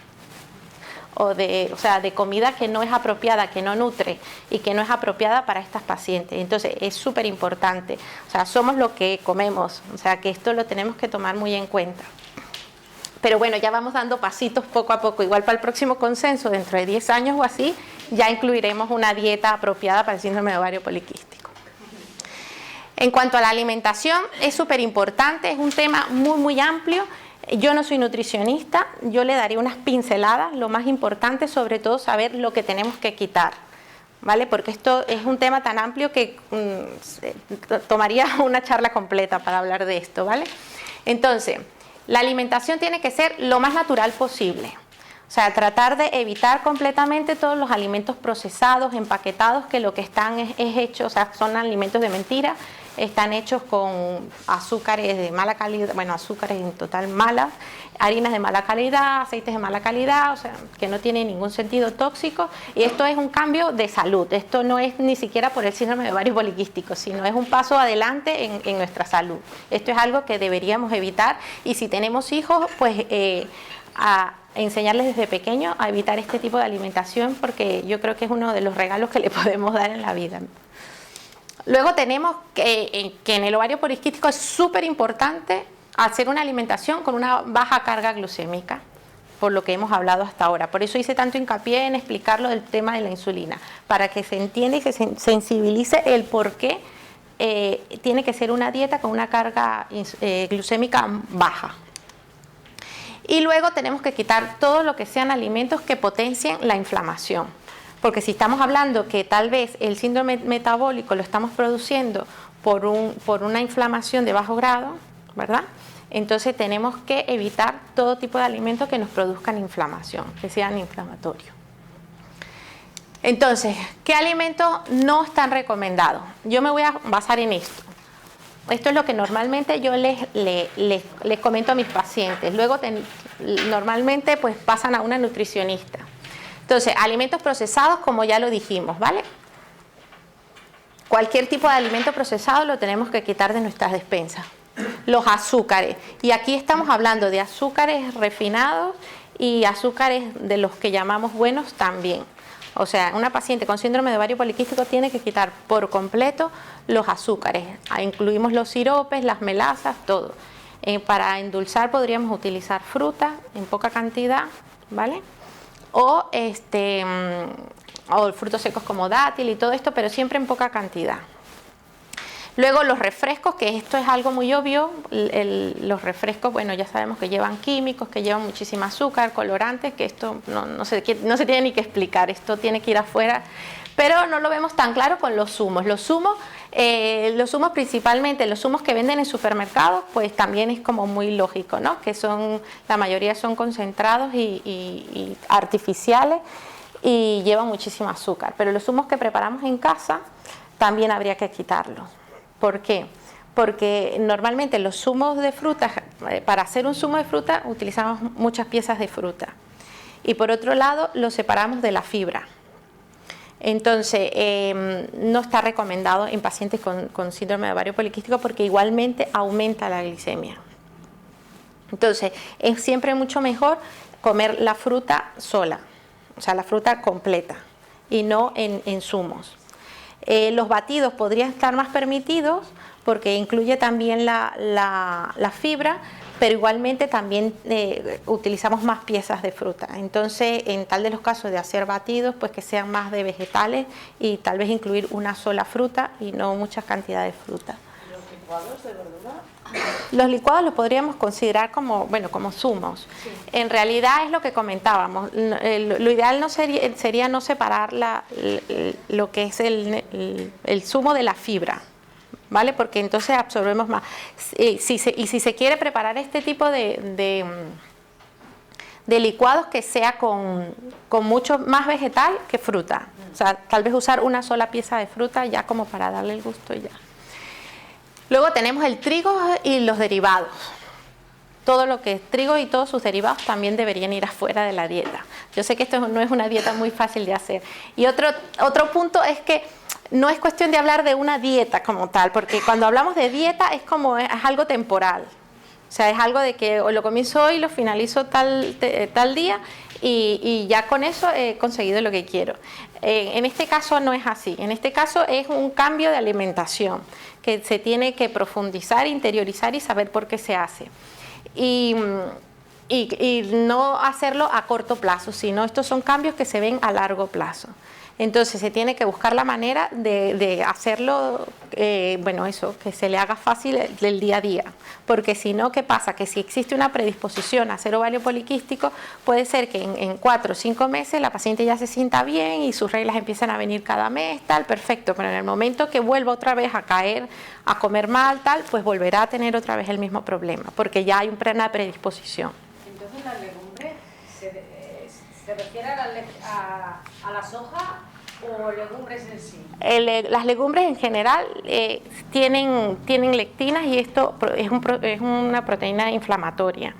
O de comida que no es apropiada, que no nutre y que no es apropiada para estas pacientes. Entonces es súper importante. O sea, somos lo que comemos. O sea, que esto lo tenemos que tomar muy en cuenta. Pero bueno, ya vamos dando pasitos poco a poco. Igual para el próximo consenso, dentro de 10 años o así, ya incluiremos una dieta apropiada para el síndrome de ovario poliquístico. En cuanto a la alimentación, es súper importante, es un tema muy, muy amplio. Yo no soy nutricionista, yo le daré unas pinceladas. Lo más importante, sobre todo, saber lo que tenemos que quitar, ¿vale? Porque esto es un tema tan amplio que tomaría una charla completa para hablar de esto, ¿vale? Entonces, la alimentación tiene que ser lo más natural posible. O sea, tratar de evitar completamente todos los alimentos procesados, empaquetados, que lo que están es hechos, o sea, son alimentos de mentira, están hechos con azúcares de mala calidad, bueno, azúcares en total malas, harinas de mala calidad, aceites de mala calidad, o sea, que no tiene ningún sentido tóxico, y esto es un cambio de salud, esto no es ni siquiera por el síndrome de ovario poliquístico, sino es un paso adelante en nuestra salud. Esto es algo que deberíamos evitar, y si tenemos hijos, pues a enseñarles desde pequeños a evitar este tipo de alimentación, porque yo creo que es uno de los regalos que le podemos dar en la vida. Luego tenemos que en el ovario poliquístico es súper importante hacer una alimentación con una baja carga glucémica, por lo que hemos hablado hasta ahora. Por eso hice tanto hincapié en explicarlo del tema de la insulina, para que se entienda y se sensibilice el por qué tiene que ser una dieta con una carga glucémica baja. Y luego tenemos que quitar todo lo que sean alimentos que potencien la inflamación. Porque si estamos hablando que tal vez el síndrome metabólico lo estamos produciendo por una inflamación de bajo grado, ¿verdad? Entonces tenemos que evitar todo tipo de alimentos que nos produzcan inflamación, que sean inflamatorios. Entonces, ¿qué alimentos no están recomendados? Yo me voy a basar en esto. Esto es lo que normalmente yo les comento a mis pacientes. Luego normalmente pues pasan a una nutricionista. Entonces, alimentos procesados, como ya lo dijimos, ¿vale? Cualquier tipo de alimento procesado lo tenemos que quitar de nuestras despensas. Los azúcares. Y aquí estamos hablando de azúcares refinados y azúcares de los que llamamos buenos también. O sea, una paciente con síndrome de ovario poliquístico tiene que quitar por completo los azúcares. Incluimos los siropes, las melasas, todo. Para endulzar podríamos utilizar fruta en poca cantidad, ¿vale? O frutos secos como dátil y todo esto, pero siempre en poca cantidad. Luego los refrescos, que esto es algo muy obvio, los refrescos, bueno, ya sabemos que llevan químicos, que llevan muchísimo azúcar, colorantes, que esto no se tiene ni que explicar, esto tiene que ir afuera, pero no lo vemos tan claro con los zumos. Los zumos principalmente, los zumos que venden en supermercados, pues también es como muy lógico, ¿no? Que la mayoría son concentrados y artificiales y llevan muchísimo azúcar, pero los zumos que preparamos en casa también habría que quitarlos. ¿Por qué? Porque normalmente los zumos de fruta, para hacer un zumo de fruta utilizamos muchas piezas de fruta. Y por otro lado, los separamos de la fibra. Entonces, no está recomendado en pacientes con síndrome de ovario poliquístico porque igualmente aumenta la glicemia. Entonces, es siempre mucho mejor comer la fruta sola, o sea, la fruta completa y no en zumos. Los batidos podrían estar más permitidos porque incluye también la fibra, pero igualmente también utilizamos más piezas de fruta. Entonces, en tal de los casos de hacer batidos, pues que sean más de vegetales y tal vez incluir una sola fruta y no muchas cantidades de fruta. ¿Los licuados de verdura? Los licuados los podríamos considerar como zumos. Sí. En realidad es lo que comentábamos. Lo ideal sería no separar lo que es el zumo de la fibra, ¿vale? Porque entonces absorbemos más. Si se quiere preparar este tipo de licuados, que sea con mucho más vegetal que fruta. O sea, tal vez usar una sola pieza de fruta ya como para darle el gusto y ya. Luego tenemos el trigo y los derivados. Todo lo que es trigo y todos sus derivados también deberían ir afuera de la dieta. Yo sé que esto no es una dieta muy fácil de hacer. Y otro punto es que no es cuestión de hablar de una dieta como tal, porque cuando hablamos de dieta es algo temporal. O sea, es algo de que lo comienzo hoy, lo finalizo tal día y ya con eso he conseguido lo que quiero. En este caso no es así. En este caso es un cambio de alimentación que se tiene que profundizar, interiorizar y saber por qué se hace. Y no hacerlo a corto plazo, sino estos son cambios que se ven a largo plazo. Entonces se tiene que buscar la manera de hacerlo, que se le haga fácil del día a día. Porque si no, ¿qué pasa? Que si existe una predisposición a hacer ovario poliquístico, puede ser que en 4 o 5 meses la paciente ya se sienta bien y sus reglas empiezan a venir cada mes, tal, perfecto. Pero en el momento que vuelva otra vez a caer, a comer mal, tal, pues volverá a tener otra vez el mismo problema, porque ya hay una predisposición. Entonces la legumbre se refiere a la soja ¿O legumbres en sí? Las legumbres en general tienen lectinas y esto es una proteína inflamatoria.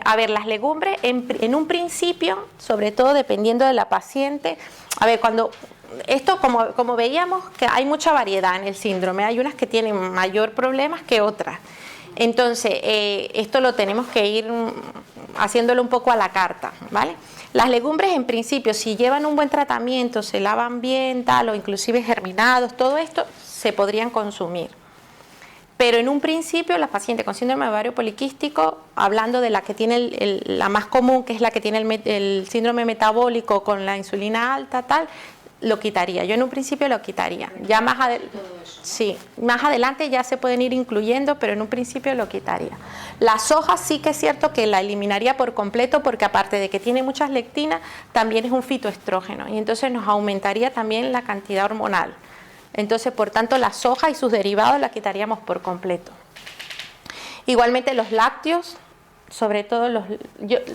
A ver, las legumbres en un principio, sobre todo dependiendo de la paciente, a ver, esto como veíamos que hay mucha variedad en el síndrome, hay unas que tienen mayor problemas que otras. Entonces, esto lo tenemos que ir haciéndolo un poco a la carta, ¿vale? Las legumbres en principio, si llevan un buen tratamiento, se lavan bien, tal, o inclusive germinados, todo esto se podrían consumir. Pero en un principio las pacientes con síndrome de ovario poliquístico, hablando de la que tiene la más común, que es la que tiene el síndrome metabólico con la insulina alta, tal, lo quitaría. Yo en un principio lo quitaría. Ya más adelante ya se pueden ir incluyendo, pero en un principio lo quitaría. La soja sí que es cierto que la eliminaría por completo, porque aparte de que tiene muchas lectinas, también es un fitoestrógeno y entonces nos aumentaría también la cantidad hormonal. Entonces, por tanto, la soja y sus derivados la quitaríamos por completo. Igualmente los lácteos, sobre todo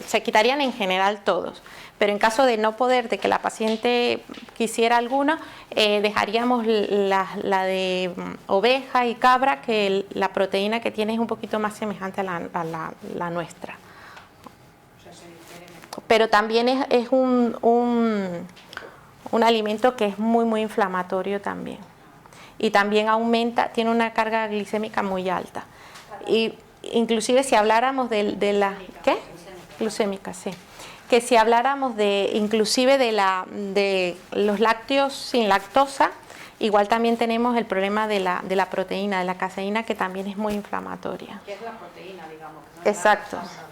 se quitarían en general todos, pero en caso de no poder, de que la paciente quisiera alguno, dejaríamos la de oveja y cabra, que la proteína que tiene es un poquito más semejante a la nuestra. Pero también es un alimento que es muy, muy inflamatorio también. Y también tiene una carga glicémica muy alta. Y inclusive si habláramos de la... ¿Qué? Glucémica, sí. Que si habláramos inclusive de los lácteos sin lactosa, igual también tenemos el problema de la proteína, de la caseína, que también es muy inflamatoria. Que es la proteína, digamos. Que no exacto. Es la grasa.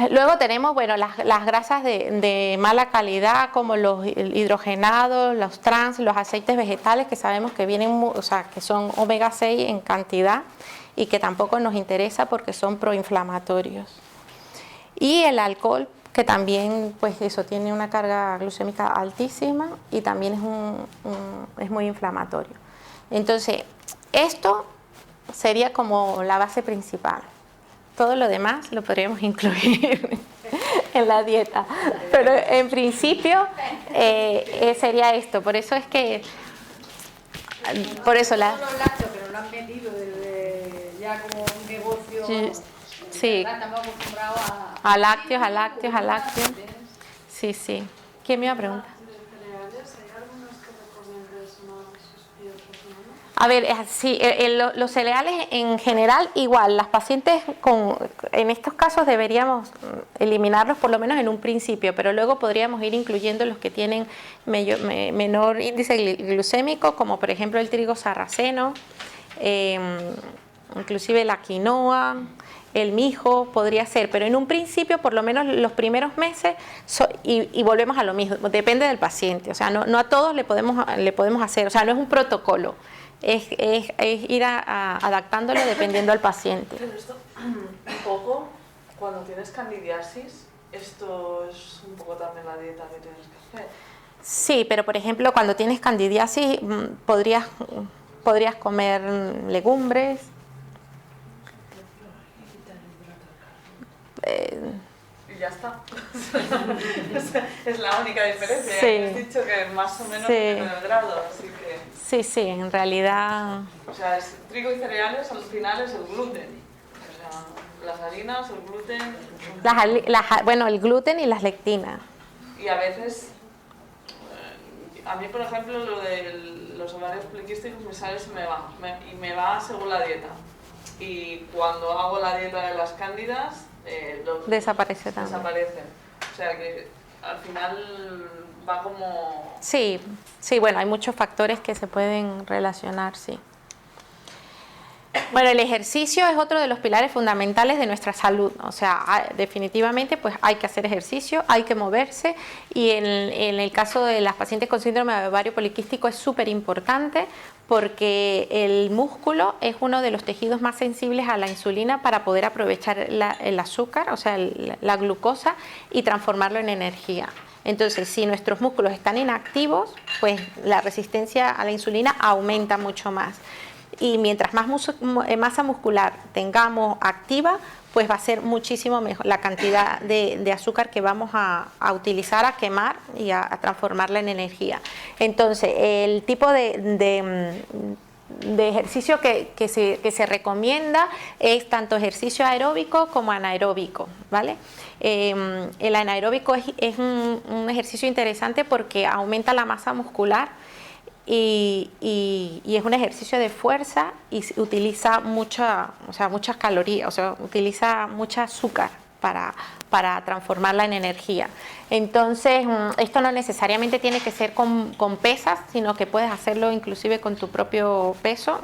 Luego tenemos, bueno, las grasas de mala calidad, como los hidrogenados, los trans, los aceites vegetales, que sabemos que que son omega 6 en cantidad y que tampoco nos interesa porque son proinflamatorios. Y el alcohol, que también, pues eso, tiene una carga glucémica altísima y también es muy inflamatorio. Entonces, esto sería como la base principal. Todo lo demás lo podríamos incluir en la dieta, pero en principio sería esto. Por eso es que, por eso Todos los lácteos, pero lo han vendido ya como un negocio. Sí. Estamos acostumbrados a lácteos. Sí, sí. ¿Quién me iba a preguntar? A ver, sí, los cereales en general igual, las pacientes en estos casos deberíamos eliminarlos por lo menos en un principio, pero luego podríamos ir incluyendo los que tienen menor índice glucémico, como por ejemplo el trigo sarraceno, inclusive la quinoa, el mijo podría ser, pero en un principio, por lo menos los primeros meses, y volvemos a lo mismo, depende del paciente, o sea, no a todos le podemos hacer, o sea, no es un protocolo. Es ir adaptándolo dependiendo del paciente. Pero esto, un poco, cuando tienes candidiasis, esto es un poco también la dieta que tienes que hacer. Sí, pero por ejemplo, cuando tienes candidiasis, podrías comer legumbres. Y ya está. Es la única diferencia. Sí. Has dicho que más o menos Sí. en el grado, así que... Sí, en realidad... O sea, trigo y cereales al final es el gluten. O sea, las harinas, el gluten... Bueno, el gluten y las lectinas. Y a veces... a mí, por ejemplo, lo de los ovarios poliquísticos me sale y me va según la dieta. Y cuando hago la dieta de las cándidas... desaparece también. Desaparecen. O sea que al final va como... Sí, bueno, hay muchos factores que se pueden relacionar, sí. Bueno, el ejercicio es otro de los pilares fundamentales de nuestra salud, o sea, definitivamente pues hay que hacer ejercicio, hay que moverse, y en el caso de las pacientes con síndrome de ovario poliquístico es súper importante, porque el músculo es uno de los tejidos más sensibles a la insulina para poder aprovechar el azúcar, o sea, la glucosa, y transformarlo en energía. Entonces, si nuestros músculos están inactivos, pues la resistencia a la insulina aumenta mucho más. Y mientras más masa muscular tengamos activa, pues va a ser muchísimo mejor la cantidad de azúcar que vamos a utilizar, a quemar y a transformarla en energía. Entonces, el tipo de ejercicio que se recomienda es tanto ejercicio aeróbico como anaeróbico, ¿vale? El anaeróbico es un ejercicio interesante porque aumenta la masa muscular y es un ejercicio de fuerza y utiliza muchas calorías, o sea, utiliza mucha azúcar para transformarla en energía. Entonces, esto no necesariamente tiene que ser con pesas, sino que puedes hacerlo inclusive con tu propio peso.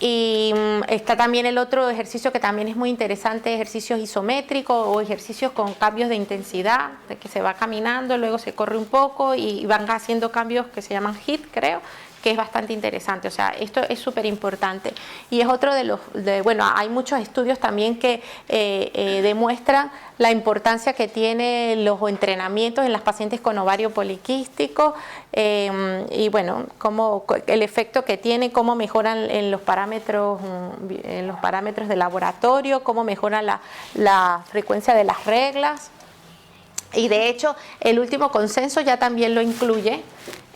Y está también el otro ejercicio que también es muy interesante, ejercicios isométricos o ejercicios con cambios de intensidad, de que se va caminando, luego se corre un poco y van haciendo cambios que se llaman HIIT, creo, que es bastante interesante. O sea, esto es súper importante. Y es otro bueno, hay muchos estudios también que demuestran la importancia que tienen los entrenamientos en las pacientes con ovario poliquístico y bueno, el efecto que tiene, cómo mejoran en los parámetros de laboratorio, cómo mejoran la frecuencia de las reglas. Y de hecho, el último consenso ya también lo incluye,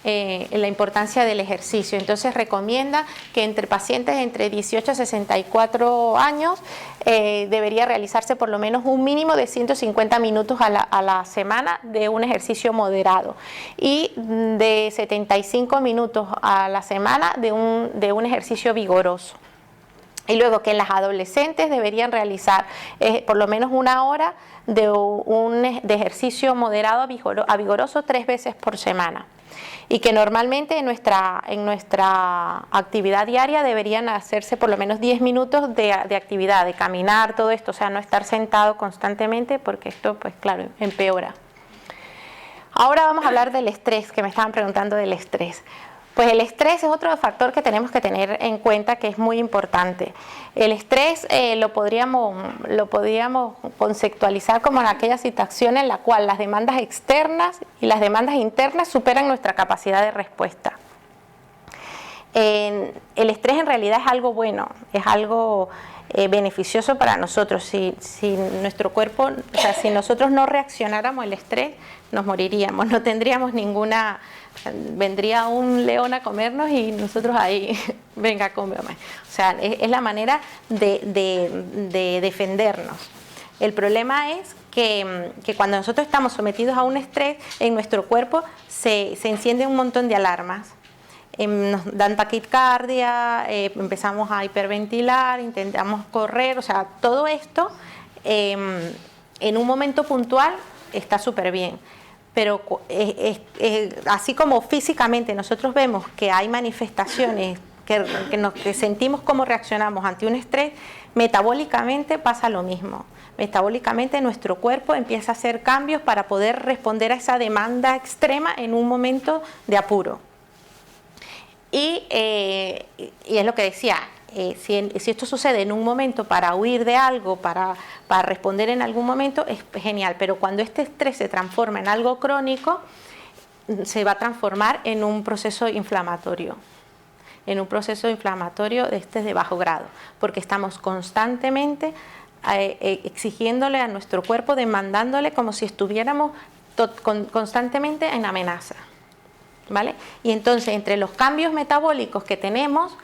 la importancia del ejercicio. Entonces recomienda que entre pacientes entre 18 a 64 años debería realizarse por lo menos un mínimo de 150 minutos a la semana de un ejercicio moderado y de 75 minutos a la semana de un ejercicio vigoroso. Y luego que en las adolescentes deberían realizar por lo menos una hora de ejercicio moderado a vigoroso 3 veces por semana. Y que normalmente en nuestra actividad diaria deberían hacerse por lo menos 10 minutos de actividad, de caminar, todo esto, o sea, no estar sentado constantemente porque esto, pues claro, empeora. Ahora vamos a hablar del estrés, que me estaban preguntando del estrés. Pues el estrés es otro factor que tenemos que tener en cuenta que es muy importante. El estrés lo podríamos conceptualizar como en aquella situación en la cual las demandas externas y las demandas internas superan nuestra capacidad de respuesta. El estrés en realidad es algo bueno, es algo beneficioso para nosotros. Si nuestro cuerpo, o sea, si nosotros no reaccionáramos al estrés, nos moriríamos, no tendríamos ninguna... Vendría un león a comernos y nosotros ahí, venga, cómeme. O sea, es la manera de defendernos. El problema es que cuando nosotros estamos sometidos a un estrés, en nuestro cuerpo se enciende un montón de alarmas. Nos dan taquicardia, empezamos a hiperventilar, intentamos correr, o sea, todo esto en un momento puntual está súper bien. Pero así como físicamente nosotros vemos que hay manifestaciones que sentimos cómo reaccionamos ante un estrés, metabólicamente pasa lo mismo. Metabólicamente nuestro cuerpo empieza a hacer cambios para poder responder a esa demanda extrema en un momento de apuro. Y es lo que decía, si esto sucede en un momento para huir de algo, para responder en algún momento, es genial. Pero cuando este estrés se transforma en algo crónico, se va a transformar en un proceso inflamatorio. En un proceso inflamatorio de bajo grado. Porque estamos constantemente exigiéndole a nuestro cuerpo, demandándole como si estuviéramos constantemente en amenaza. ¿Vale? Y entonces, entre los cambios metabólicos que tenemos,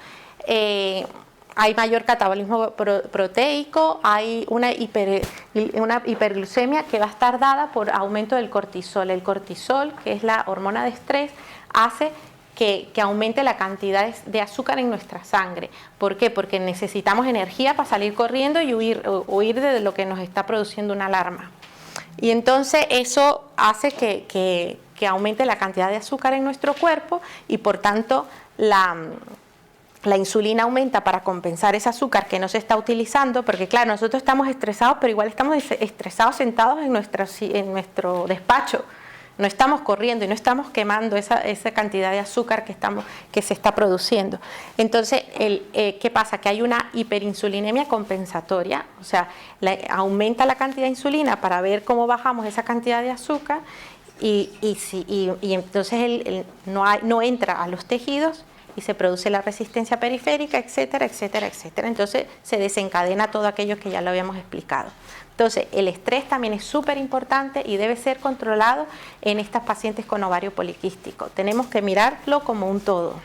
hay mayor catabolismo proteico, hay una hiperglucemia que va a estar dada por aumento del cortisol. El cortisol, que es la hormona de estrés, hace que aumente la cantidad de azúcar en nuestra sangre. ¿Por qué? Porque necesitamos energía para salir corriendo y huir de lo que nos está produciendo una alarma. Y entonces eso hace que aumente la cantidad de azúcar en nuestro cuerpo y por tanto la insulina aumenta para compensar ese azúcar que no se está utilizando, porque claro, nosotros estamos estresados, pero igual estamos estresados sentados en nuestro despacho. No estamos corriendo y no estamos quemando esa cantidad de azúcar que se está produciendo. Entonces, ¿qué pasa? Que hay una hiperinsulinemia compensatoria, o sea, aumenta la cantidad de insulina para ver cómo bajamos esa cantidad de azúcar y entonces no entra a los tejidos y se produce la resistencia periférica, etcétera, etcétera, etcétera. Entonces se desencadena todo aquello que ya lo habíamos explicado. Entonces el estrés también es súper importante y debe ser controlado en estas pacientes con ovario poliquístico. Tenemos que mirarlo como un todo.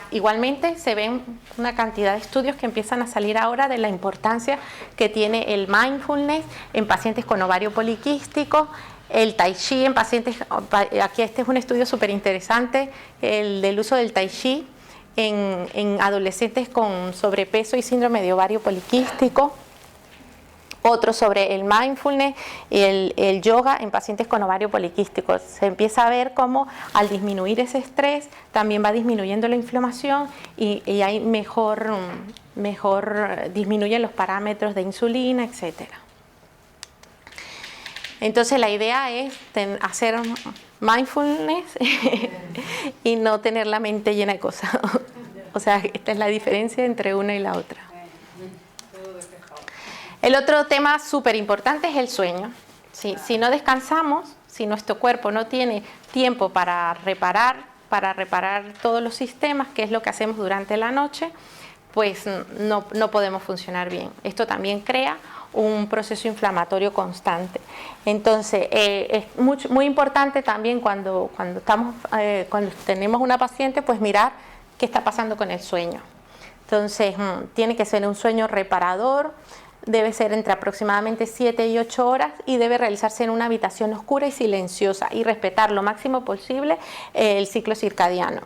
Igualmente se ven una cantidad de estudios que empiezan a salir ahora de la importancia que tiene el mindfulness en pacientes con ovario poliquístico, el tai chi en pacientes, aquí este es un estudio súper interesante, el del uso del tai chi en adolescentes con sobrepeso y síndrome de ovario poliquístico. Otro sobre el mindfulness y el yoga en pacientes con ovario poliquístico. Se empieza a ver cómo al disminuir ese estrés también va disminuyendo la inflamación y hay mejor disminuyen los parámetros de insulina, etcétera. Entonces la idea es hacer mindfulness y no tener la mente llena de cosas. O sea, esta es la diferencia entre una y la otra. El otro tema súper importante es el sueño. Sí, si no descansamos, si nuestro cuerpo no tiene tiempo para reparar todos los sistemas, que es lo que hacemos durante la noche, pues no podemos funcionar bien. Esto también crea un proceso inflamatorio constante. Entonces, es muy importante también cuando tenemos una paciente, pues mirar qué está pasando con el sueño. Entonces, tiene que ser un sueño reparador, debe ser entre aproximadamente 7 y 8 horas y debe realizarse en una habitación oscura y silenciosa y respetar lo máximo posible el ciclo circadiano.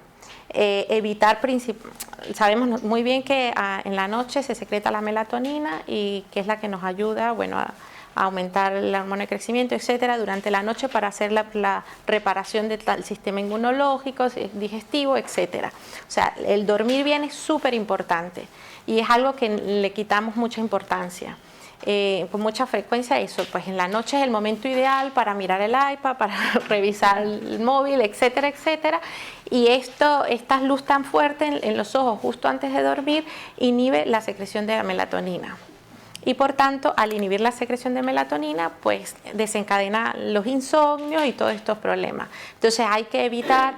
Sabemos muy bien que en la noche se secreta la melatonina y que es la que nos ayuda, bueno, a aumentar la hormona de crecimiento, etcétera, durante la noche para hacer la reparación del sistema inmunológico, digestivo, etcétera. O sea, el dormir bien es súper importante y es algo que le quitamos mucha importancia. Con mucha frecuencia eso, pues en la noche es el momento ideal para mirar el iPad, para revisar el móvil, etcétera, etcétera, y esta luz tan fuerte en los ojos justo antes de dormir inhibe la secreción de la melatonina. Y por tanto, al inhibir la secreción de melatonina, pues desencadena los insomnios y todos estos problemas. Entonces hay que evitar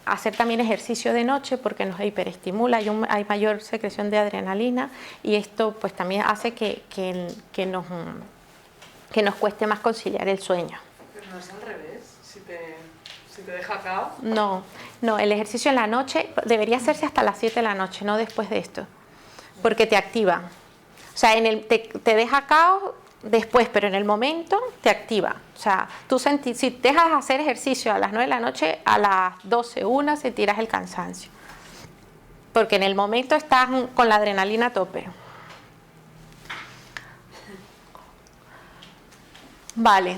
hacer también ejercicio de noche porque nos hiperestimula, hay mayor secreción de adrenalina y esto pues también hace que nos cueste más conciliar el sueño. Pero no es al revés, si te deja cao. No, el ejercicio en la noche debería hacerse hasta las 7 de la noche, no después de esto, porque te activa. O sea, te deja caos después, pero en el momento te activa. O sea, si dejas de hacer ejercicio a las 9 de la noche, a las 12, 1 sentirás el cansancio. Porque en el momento estás con la adrenalina a tope. Vale.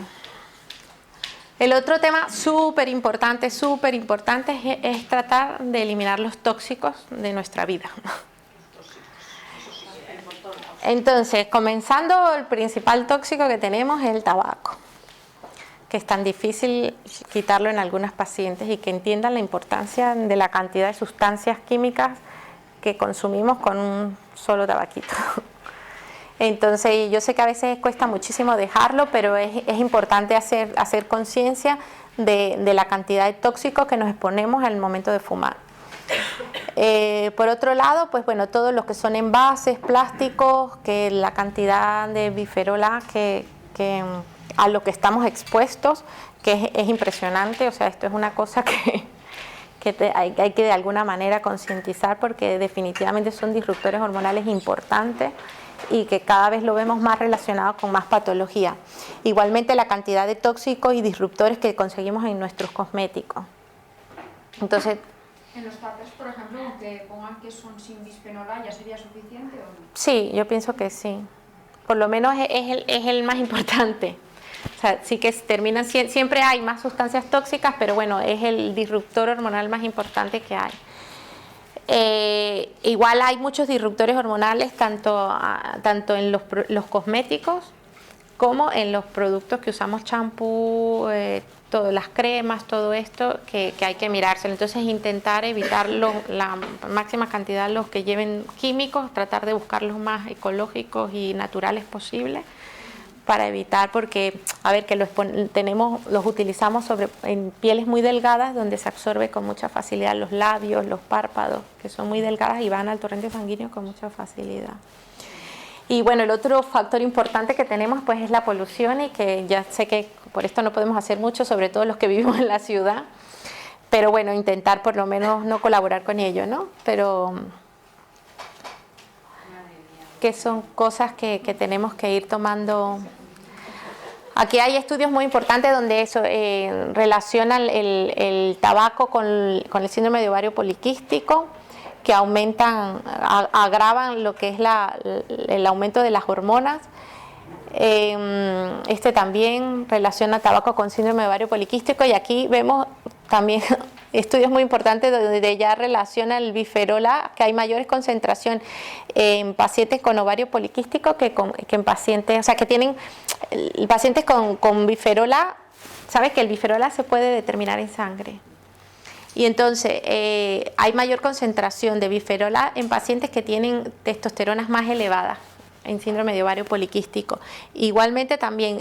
El otro tema súper importante es tratar de eliminar los tóxicos de nuestra vida. Entonces, comenzando, el principal tóxico que tenemos es el tabaco, que es tan difícil quitarlo en algunas pacientes y que entiendan la importancia de la cantidad de sustancias químicas que consumimos con un solo tabaquito. Entonces, yo sé que a veces cuesta muchísimo dejarlo, pero es importante hacer conciencia de la cantidad de tóxicos que nos exponemos al momento de fumar. Por otro lado, pues bueno, todos los que son envases, plásticos, que la cantidad de biferol que a lo que estamos expuestos, que es impresionante. O sea, esto es una cosa que hay que de alguna manera concientizar porque definitivamente son disruptores hormonales importantes y que cada vez lo vemos más relacionado con más patología. Igualmente la cantidad de tóxicos y disruptores que conseguimos en nuestros cosméticos. Entonces, en los papers, por ejemplo, aunque pongan que son sin bisfenol A, ¿ya sería suficiente o no? Sí, yo pienso que sí. Por lo menos es el más importante. O sea, sí que siempre hay más sustancias tóxicas, pero bueno, es el disruptor hormonal más importante que hay. Igual hay muchos disruptores hormonales tanto en los cosméticos como en los productos que usamos, champú, todas las cremas, todo esto que hay que mirárselo. Entonces intentar evitar la máxima cantidad los que lleven químicos, tratar de buscar los más ecológicos y naturales posibles para evitar, porque, a ver, que los utilizamos en pieles muy delgadas donde se absorbe con mucha facilidad los labios, los párpados, que son muy delgadas y van al torrente sanguíneo con mucha facilidad. Y bueno, el otro factor importante que tenemos pues es la polución, y que ya sé que por esto no podemos hacer mucho, sobre todo los que vivimos en la ciudad, pero bueno, intentar por lo menos no colaborar con ello, ¿no? Pero que son cosas que tenemos que ir tomando. Aquí hay estudios muy importantes donde eso relacionan el tabaco con el síndrome de ovario poliquístico, que agravan lo que es el aumento de las hormonas. También relaciona tabaco con síndrome de ovario poliquístico, y aquí vemos también estudios muy importantes donde ya relaciona el biferol A, que hay mayores concentración en pacientes con ovario poliquístico que en pacientes, o sea, que tienen pacientes con biferol A. Sabes que el biferol A se puede determinar en sangre, y entonces hay mayor concentración de biferol A en pacientes que tienen testosteronas más elevadas en síndrome de ovario poliquístico. Igualmente también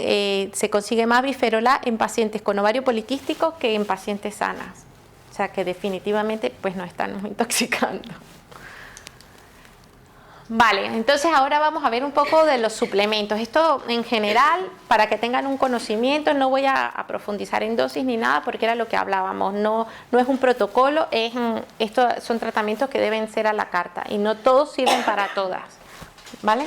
se consigue más biferol A en pacientes con ovario poliquístico que en pacientes sanas. O sea que definitivamente pues nos están intoxicando. Vale, entonces ahora vamos a ver un poco de los suplementos. Esto en general, para que tengan un conocimiento, no voy a profundizar en dosis ni nada, porque era lo que hablábamos. No es un protocolo, estos son tratamientos que deben ser a la carta, y no todos sirven para todas, ¿vale?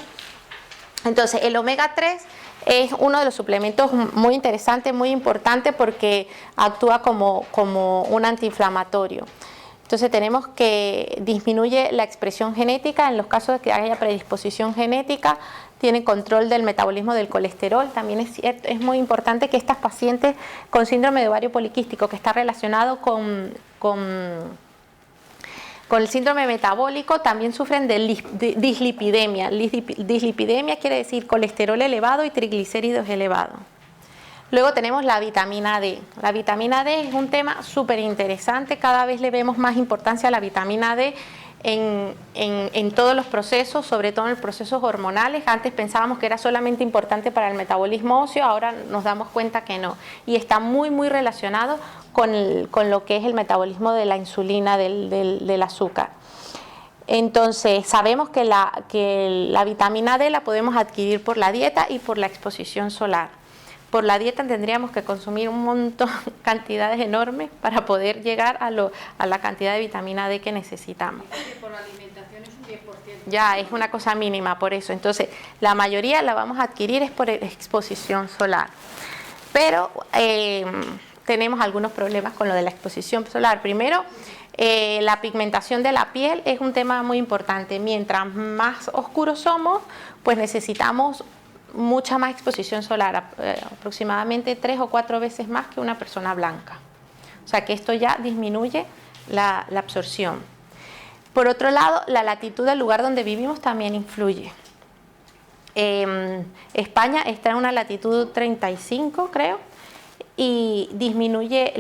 Entonces, el omega 3 es uno de los suplementos muy interesantes, muy importante, porque actúa como un antiinflamatorio. Entonces, tenemos que disminuye la expresión genética en los casos de que haya predisposición genética, tiene control del metabolismo del colesterol. También es muy importante que estas pacientes con síndrome de ovario poliquístico, que está relacionado con el síndrome metabólico, también sufren de dislipidemia. Dislipidemia quiere decir colesterol elevado y triglicéridos elevados. Luego tenemos la vitamina D. La vitamina D es un tema súper interesante, cada vez le vemos más importancia a la vitamina D en todos los procesos, sobre todo en los procesos hormonales. Antes pensábamos que era solamente importante para el metabolismo óseo, ahora nos damos cuenta que no. Y está muy, muy relacionado con lo que es el metabolismo de la insulina, del azúcar. Entonces, sabemos que la vitamina D la podemos adquirir por la dieta y por la exposición solar. Por la dieta tendríamos que consumir un montón, cantidades enormes para poder llegar a la cantidad de vitamina D que necesitamos. Por la alimentación es un 10%. Ya, es una cosa mínima por eso. Entonces, la mayoría la vamos a adquirir es por exposición solar. Pero tenemos algunos problemas con lo de la exposición solar. Primero, la pigmentación de la piel es un tema muy importante. Mientras más oscuros somos, pues necesitamos mucha más exposición solar, aproximadamente 3 o 4 veces más que una persona blanca. O sea que esto ya disminuye la absorción. Por otro lado, la latitud del lugar donde vivimos también influye. España está en una latitud 35, creo, y disminuye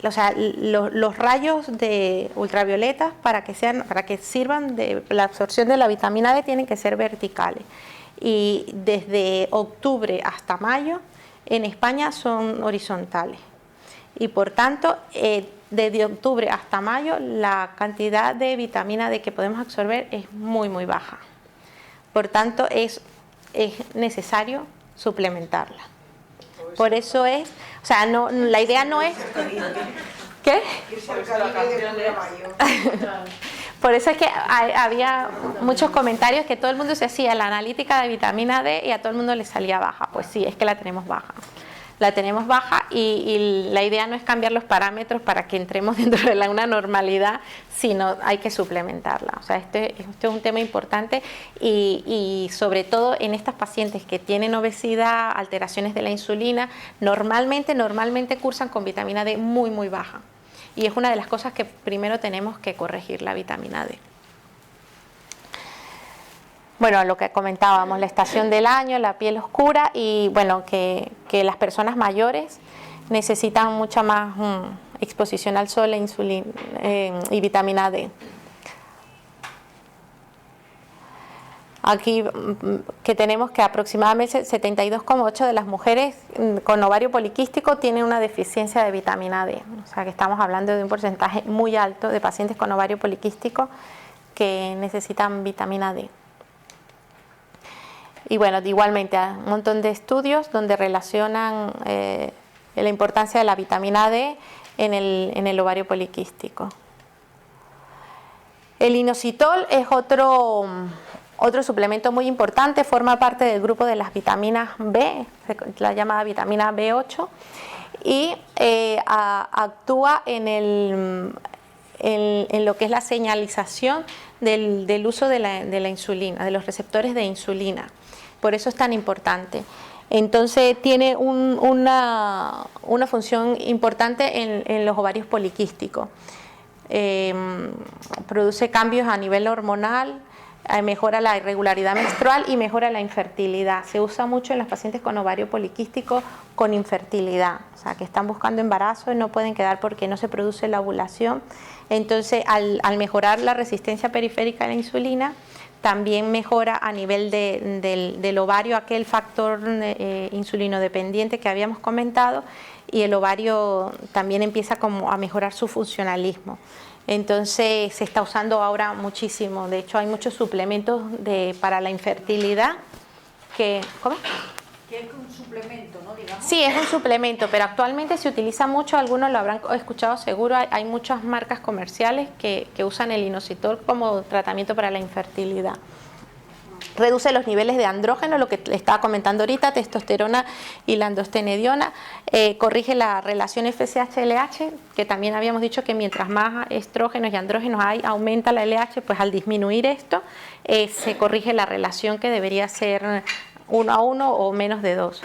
los rayos de ultravioletas para que sirvan de la absorción de la vitamina D, tienen que ser verticales. Y desde octubre hasta mayo en España son horizontales, y por tanto desde octubre hasta mayo la cantidad de vitamina D que podemos absorber es muy muy baja. Por tanto es necesario suplementarla. Por eso la idea no es ¿qué? Por eso es que había muchos comentarios que todo el mundo se hacía la analítica de vitamina D y a todo el mundo le salía baja. Pues sí, es que la tenemos baja. La tenemos baja, y la idea no es cambiar los parámetros para que entremos dentro de una normalidad, sino hay que suplementarla. O sea, este es un tema importante, y sobre todo en estas pacientes que tienen obesidad, alteraciones de la insulina, normalmente cursan con vitamina D muy muy baja. Y es una de las cosas que primero tenemos que corregir, la vitamina D. Bueno, lo que comentábamos, la estación del año, la piel oscura, y bueno, que las personas mayores necesitan mucha más exposición al sol, insulina y vitamina D. aquí que tenemos que aproximadamente 72,8 de las mujeres con ovario poliquístico tienen una deficiencia de vitamina D. O sea que estamos hablando de un porcentaje muy alto de pacientes con ovario poliquístico que necesitan vitamina D. Y bueno, igualmente hay un montón de estudios donde relacionan la importancia de la vitamina D en el ovario poliquístico. El inositol es otro suplemento muy importante, forma parte del grupo de las vitaminas B, la llamada vitamina B8, y actúa en lo que es la señalización del uso de la insulina, de los receptores de insulina. Por eso es tan importante. Entonces tiene una función importante en los ovarios poliquísticos. Produce cambios a nivel hormonal, mejora la irregularidad menstrual y mejora la infertilidad. Se usa mucho en los pacientes con ovario poliquístico con infertilidad, o sea que están buscando embarazo y no pueden quedar porque no se produce la ovulación. Entonces al mejorar la resistencia periférica a la insulina, también mejora a nivel del ovario aquel factor insulino dependiente que habíamos comentado, y el ovario también empieza como a mejorar su funcionalismo. Entonces se está usando ahora muchísimo. De hecho hay muchos suplementos para la infertilidad que... ¿Cómo? Que es un suplemento, ¿no? Digamos. Sí, es un suplemento, pero actualmente se utiliza mucho, algunos lo habrán escuchado seguro, hay muchas marcas comerciales que usan el inositol como tratamiento para la infertilidad. Reduce los niveles de andrógeno, lo que le estaba comentando ahorita, testosterona y la androstenediona, corrige la relación FSH-LH, que también habíamos dicho que mientras más estrógenos y andrógenos hay, aumenta la LH, pues al disminuir esto, se corrige la relación que debería ser 1:1 o menos de 2.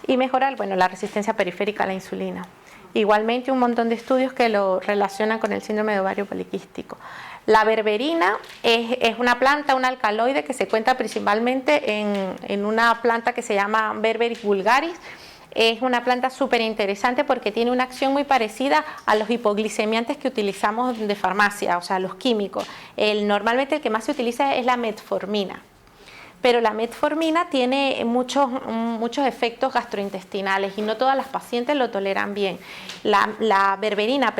Y mejorar, bueno, la resistencia periférica a la insulina. Igualmente un montón de estudios que lo relacionan con el síndrome de ovario poliquístico. La berberina es una planta, un alcaloide que se encuentra principalmente en una planta que se llama Berberis vulgaris. Es una planta súper interesante porque tiene una acción muy parecida a los hipoglicemiantes que utilizamos de farmacia, o sea, los químicos. Normalmente el que más se utiliza es la metformina. Pero la metformina tiene muchos efectos gastrointestinales y no todas las pacientes lo toleran bien. La berberina,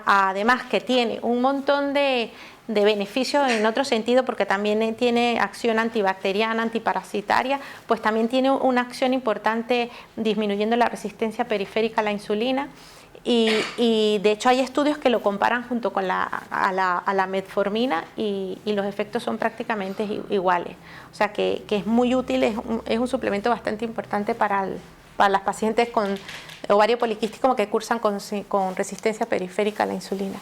además que tiene un montón de beneficios en otro sentido, porque también tiene acción antibacteriana, antiparasitaria, pues también tiene una acción importante disminuyendo la resistencia periférica a la insulina. Y de hecho hay estudios que lo comparan junto con la metformina y los efectos son prácticamente iguales. O sea que es muy útil, es un suplemento bastante importante para las pacientes con ovario poliquístico que cursan con resistencia periférica a la insulina.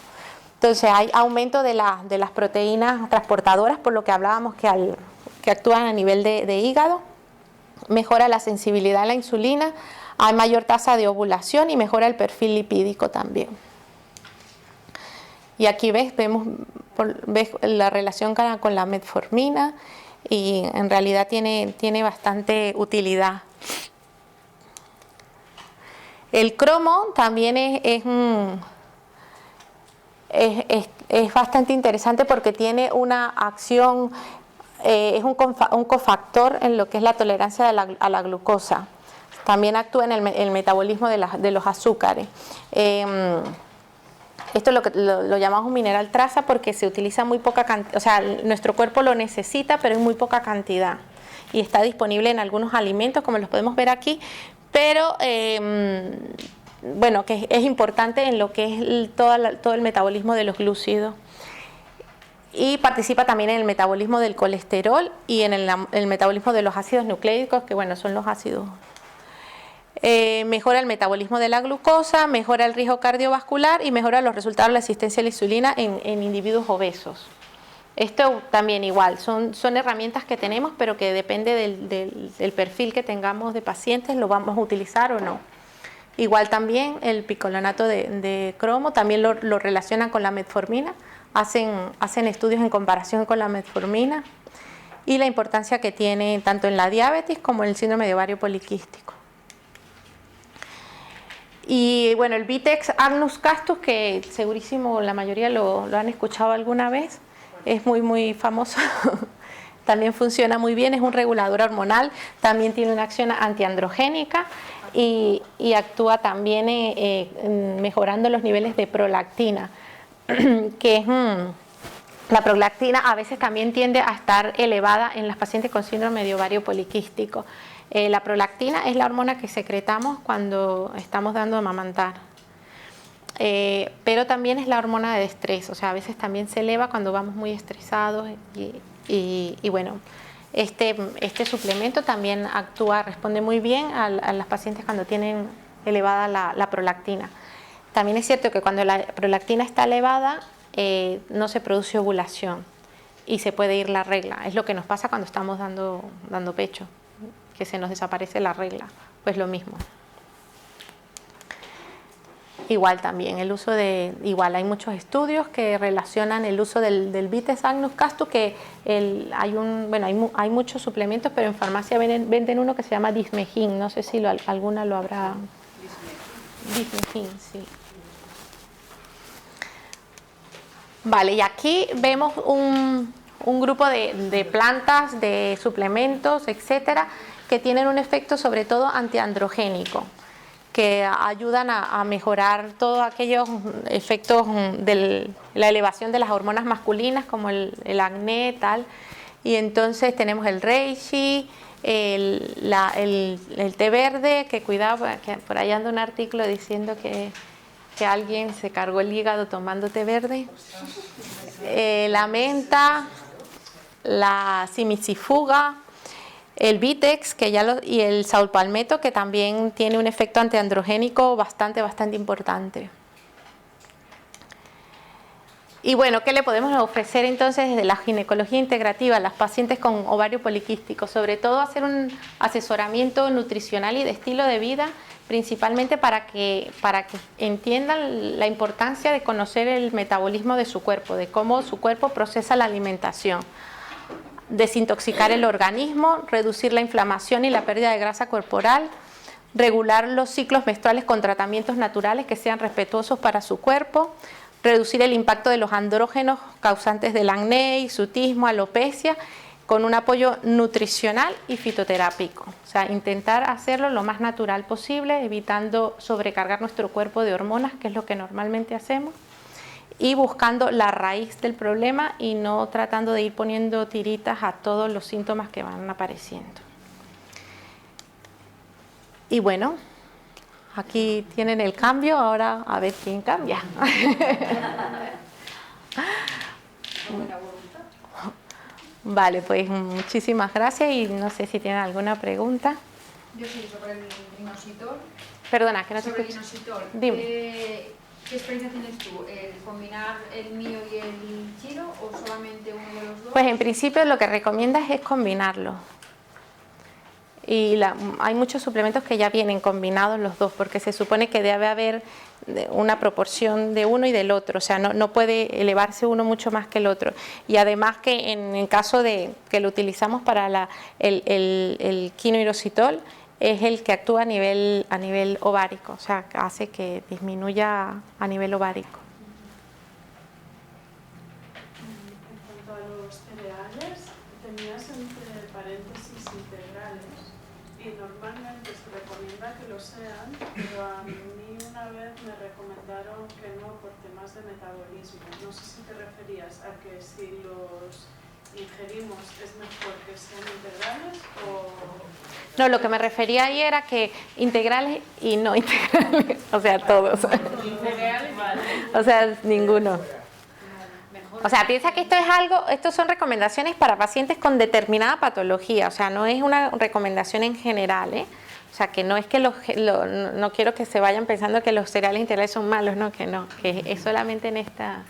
Entonces hay aumento de las proteínas transportadoras, por lo que hablábamos que actúan a nivel de hígado, mejora la sensibilidad a la insulina, hay mayor tasa de ovulación y mejora el perfil lipídico también. Y aquí ves la relación con la metformina y en realidad tiene bastante utilidad. El cromo también es bastante interesante porque tiene una acción, es un cofactor en lo que es la tolerancia a la glucosa. También actúa en el metabolismo de los azúcares. Esto lo llamamos un mineral traza porque se utiliza muy poca cantidad, o sea, nuestro cuerpo lo necesita, pero en muy poca cantidad. Y está disponible en algunos alimentos, como los podemos ver aquí, pero bueno, que es importante en lo que es todo el metabolismo de los glúcidos. Y participa también en el metabolismo del colesterol y en el metabolismo de los ácidos nucleicos, que bueno, son los ácidos. Mejora el metabolismo de la glucosa, mejora el riesgo cardiovascular y mejora los resultados de la resistencia a la insulina en individuos obesos. Esto también igual, son herramientas que tenemos, pero que depende del perfil que tengamos de pacientes, lo vamos a utilizar o no. Igual también el picolonato de cromo, también lo relacionan con la metformina, hacen estudios en comparación con la metformina y la importancia que tiene tanto en la diabetes como en el síndrome de ovario poliquístico. Y bueno, el Vitex agnus castus, que segurísimo la mayoría lo han escuchado alguna vez, es muy famoso. también funciona muy bien, es un regulador hormonal, también tiene una acción antiandrogénica y actúa también mejorando los niveles de prolactina, que es la prolactina a veces también tiende a estar elevada en las pacientes con síndrome de ovario poliquístico. La prolactina es la hormona que secretamos cuando estamos dando a amamantar. Pero también es la hormona de estrés, o sea, a veces también se eleva cuando vamos muy estresados y bueno, este suplemento también responde muy bien a las pacientes cuando tienen elevada la prolactina. También es cierto que cuando la prolactina está elevada no se produce ovulación y se puede ir la regla. Es lo que nos pasa cuando estamos dando pecho, que se nos desaparece la regla, pues lo mismo. Igual también el uso hay muchos estudios que relacionan el uso del Vites Agnus Castus, que hay muchos suplementos, pero en farmacia venden uno que se llama Dismegin, no sé si alguna lo habrá. Dismegin, sí. Vale, y aquí vemos un grupo de plantas, de suplementos, etcétera, que tienen un efecto sobre todo antiandrogénico, que ayudan a mejorar todos aquellos efectos de la elevación de las hormonas masculinas, como el acné, tal. Y entonces tenemos el reishi, el té verde, que cuidado, que por ahí anda un artículo diciendo que alguien se cargó el hígado tomando té verde. La menta, la simicifuga, el Vitex y el saulpalmeto, que también tiene un efecto antiandrogénico bastante importante. Y bueno, ¿qué le podemos ofrecer entonces desde la ginecología integrativa a las pacientes con ovario poliquístico? Sobre todo hacer un asesoramiento nutricional y de estilo de vida, principalmente para que entiendan la importancia de conocer el metabolismo de su cuerpo, de cómo su cuerpo procesa la alimentación. Desintoxicar el organismo, reducir la inflamación y la pérdida de grasa corporal, regular los ciclos menstruales con tratamientos naturales que sean respetuosos para su cuerpo, reducir el impacto de los andrógenos causantes del acné, hirsutismo, alopecia, con un apoyo nutricional y fitoterápico. O sea, intentar hacerlo lo más natural posible, evitando sobrecargar nuestro cuerpo de hormonas, que es lo que normalmente hacemos, y buscando la raíz del problema y no tratando de ir poniendo tiritas a todos los síntomas que van apareciendo. Y bueno, aquí tienen el cambio, ahora a ver quién cambia. Vale, pues muchísimas gracias y no sé si tienen alguna pregunta. Yo sí, sobre el inositol. Perdona, que no te Sobre el escucho. inositol. Dime. ¿Qué experiencia tienes tú? ¿El combinar el mío y el chino o solamente uno de los dos? Pues en principio lo que recomiendas es combinarlo. Y hay muchos suplementos que ya vienen combinados los dos, porque se supone que debe haber una proporción de uno y del otro, o sea, no puede elevarse uno mucho más que el otro. Y además que en el caso de que lo utilizamos para el quinoinositol, es el que actúa a nivel ovárico, o sea, hace que disminuya a nivel ovárico. En cuanto a los cereales, tenías entre paréntesis integrales y normalmente se recomienda que lo sean, pero a mí una vez me recomendaron que no por temas de metabolismo. No sé si te referías a que si los ingerimos es mejor que sean integrales o... No, lo que me refería ahí era que integrales y no integrales, o sea, todos. O sea, ninguno. O sea, piensa que esto son recomendaciones para pacientes con determinada patología, o sea, no es una recomendación en general, ¿eh? O sea, que no es que no quiero que se vayan pensando que los cereales integrales son malos, no, que es solamente en esta...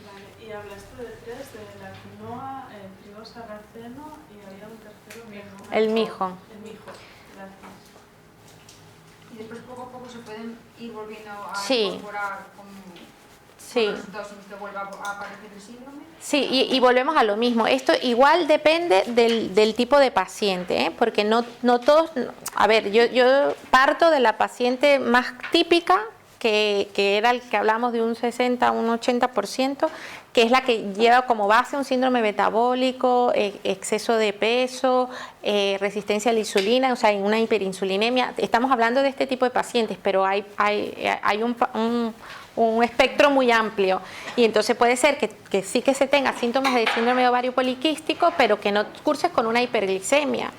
Vale, y hablaste de tres, de la quinoa, el trigo sarraceno y había un tercero, El mijo. El mijo, gracias. Y después poco a poco se pueden ir volviendo a Sí. incorporar con Sí. los resultados sin que vuelva a aparecer el síndrome. Sí, y volvemos a lo mismo. Esto igual depende del tipo de paciente, ¿eh? Porque no todos... A ver, yo parto de la paciente más típica, que era el que hablamos de un 60 a un 80%, que es la que lleva como base un síndrome metabólico, exceso de peso, resistencia a la insulina, o sea, una hiperinsulinemia. Estamos hablando de este tipo de pacientes, pero hay un espectro muy amplio, y entonces puede ser que sí que se tenga síntomas de síndrome de ovario poliquístico, pero que no curses con una hiperglicemia.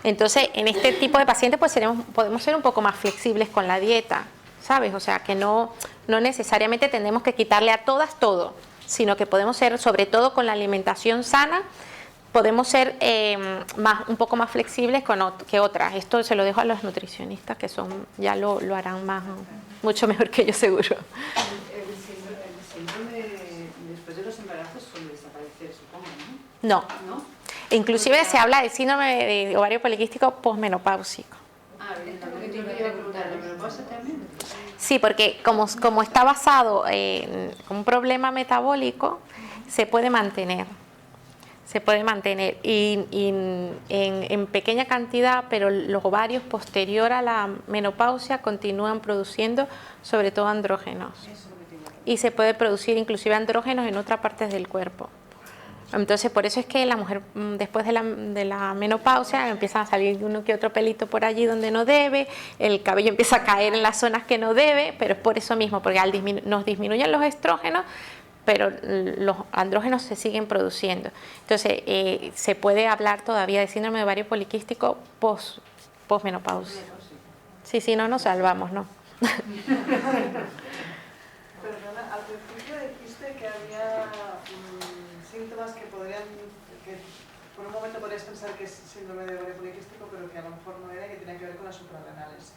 Entonces, en este tipo de pacientes pues podemos ser un poco más flexibles con la dieta, ¿sabes? O sea, que no necesariamente tenemos que quitarle a todas todo, sino que podemos ser, sobre todo con la alimentación sana, podemos ser un poco más flexibles que otras. Esto se lo dejo a los nutricionistas, que ya lo harán mucho mejor que yo, seguro. El síndrome después de los embarazos suele desaparecer, supongo, ¿no? No. Inclusive se habla del síndrome de ovario poliquístico posmenopáusico. Bien, también te iba a preguntar, ¿la menopausia también? Sí, porque como está basado en un problema metabólico, se puede mantener. Y en pequeña cantidad, pero los ovarios posterior a la menopausia continúan produciendo sobre todo andrógenos. Y se puede producir inclusive andrógenos en otras partes del cuerpo. Entonces, por eso es que la mujer después de la menopausia empieza a salir uno que otro pelito por allí donde no debe, el cabello empieza a caer en las zonas que no debe, pero es por eso mismo, porque nos disminuyen los estrógenos, pero los andrógenos se siguen produciendo. Entonces, se puede hablar todavía de síndrome de ovario poliquístico posmenopausia. Sí, no nos salvamos, ¿no? Perdona, al principio dijiste que había síntomas que por un momento podrías pensar que es síndrome de ovario poliquístico, pero que a lo mejor no era y que tenía que ver con las suprarrenales.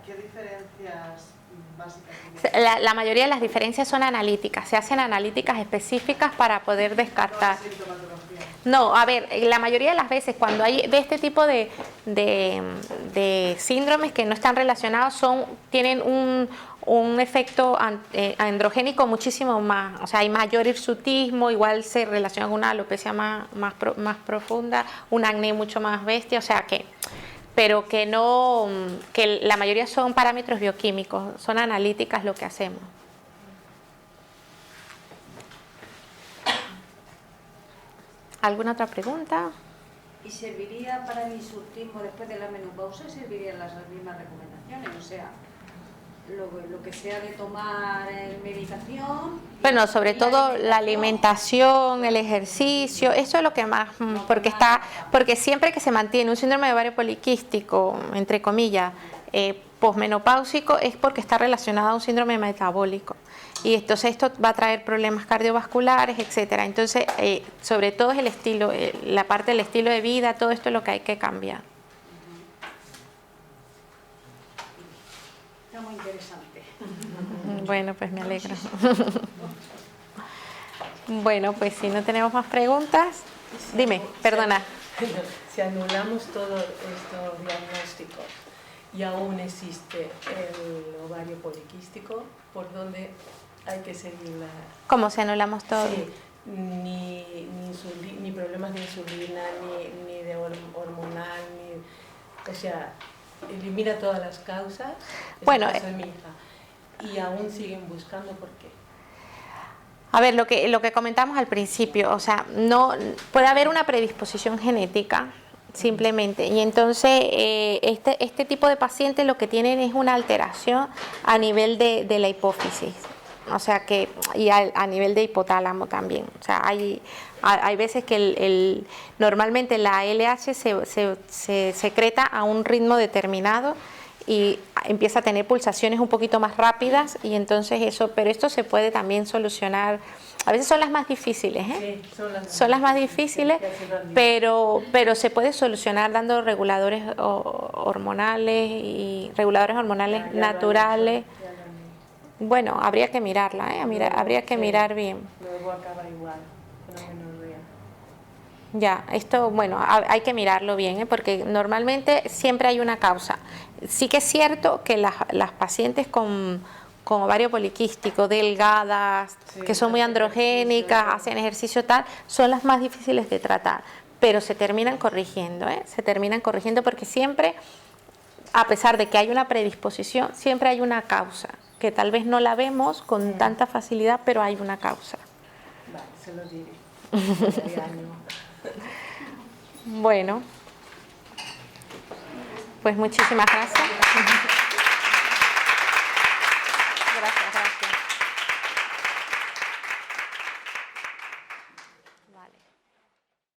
¿Qué diferencias básicas tiene? La mayoría de las diferencias son analíticas, se hacen analíticas específicas para poder descartar. No es sintomatología. No, a ver, la mayoría de las veces cuando hay de este tipo de síndromes que no están relacionados tienen un efecto androgénico muchísimo más, o sea, hay mayor hirsutismo, igual se relaciona con una alopecia más profunda, un acné mucho más bestia, o sea pero que la mayoría son parámetros bioquímicos, son analíticas lo que hacemos. ¿Alguna otra pregunta? ¿Y serviría para el hirsutismo después de la menopausia? ¿Servirían las mismas recomendaciones? O sea, lo que sea de tomar medicación. Bueno, sobre todo la alimentación, el ejercicio, eso es lo que más, porque siempre que se mantiene un síndrome de ovario poliquístico, entre comillas, posmenopáusico, es porque está relacionado a un síndrome metabólico. Y entonces esto va a traer problemas cardiovasculares, etcétera. Entonces, sobre todo es el estilo, la parte del estilo de vida, todo esto es lo que hay que cambiar. Está muy interesante. Bueno, pues me alegro. Bueno, pues si no tenemos más preguntas, dime, perdona. Si anulamos todos estos diagnósticos y aún existe el ovario poliquístico, ¿por dónde hay que seguir ¿Cómo si anulamos todo? Sí, ni problemas de insulina, ni de hormonal, o sea, elimina todas las causas. Bueno, de mi hija. Y aún siguen buscando por qué. A ver, lo que comentamos al principio, o sea, no puede haber una predisposición genética simplemente, y entonces este tipo de pacientes lo que tienen es una alteración a nivel de la hipófisis, o sea que, y a nivel de hipotálamo también, o sea, hay veces que normalmente la LH se secreta a un ritmo determinado y empieza a tener pulsaciones un poquito más rápidas, y entonces pero esto se puede también solucionar. A veces son las más difíciles, Sí, son las más difíciles, pero se puede solucionar dando reguladores hormonales y reguladores hormonales naturales. Bueno, habría que mirarla, habría que mirar bien. Luego acaba igual, con la menorrea. Ya, esto, bueno, hay que mirarlo bien, porque normalmente siempre hay una causa. Sí que es cierto que las pacientes con ovario poliquístico, delgadas, que son muy androgénicas, hacen ejercicio tal, son las más difíciles de tratar, pero se terminan corrigiendo, se terminan corrigiendo porque siempre, a pesar de que hay una predisposición, siempre hay una causa. que tal vez no la vemos con tanta facilidad, pero hay una causa. Vale, se lo diré. Bueno, pues muchísimas gracias.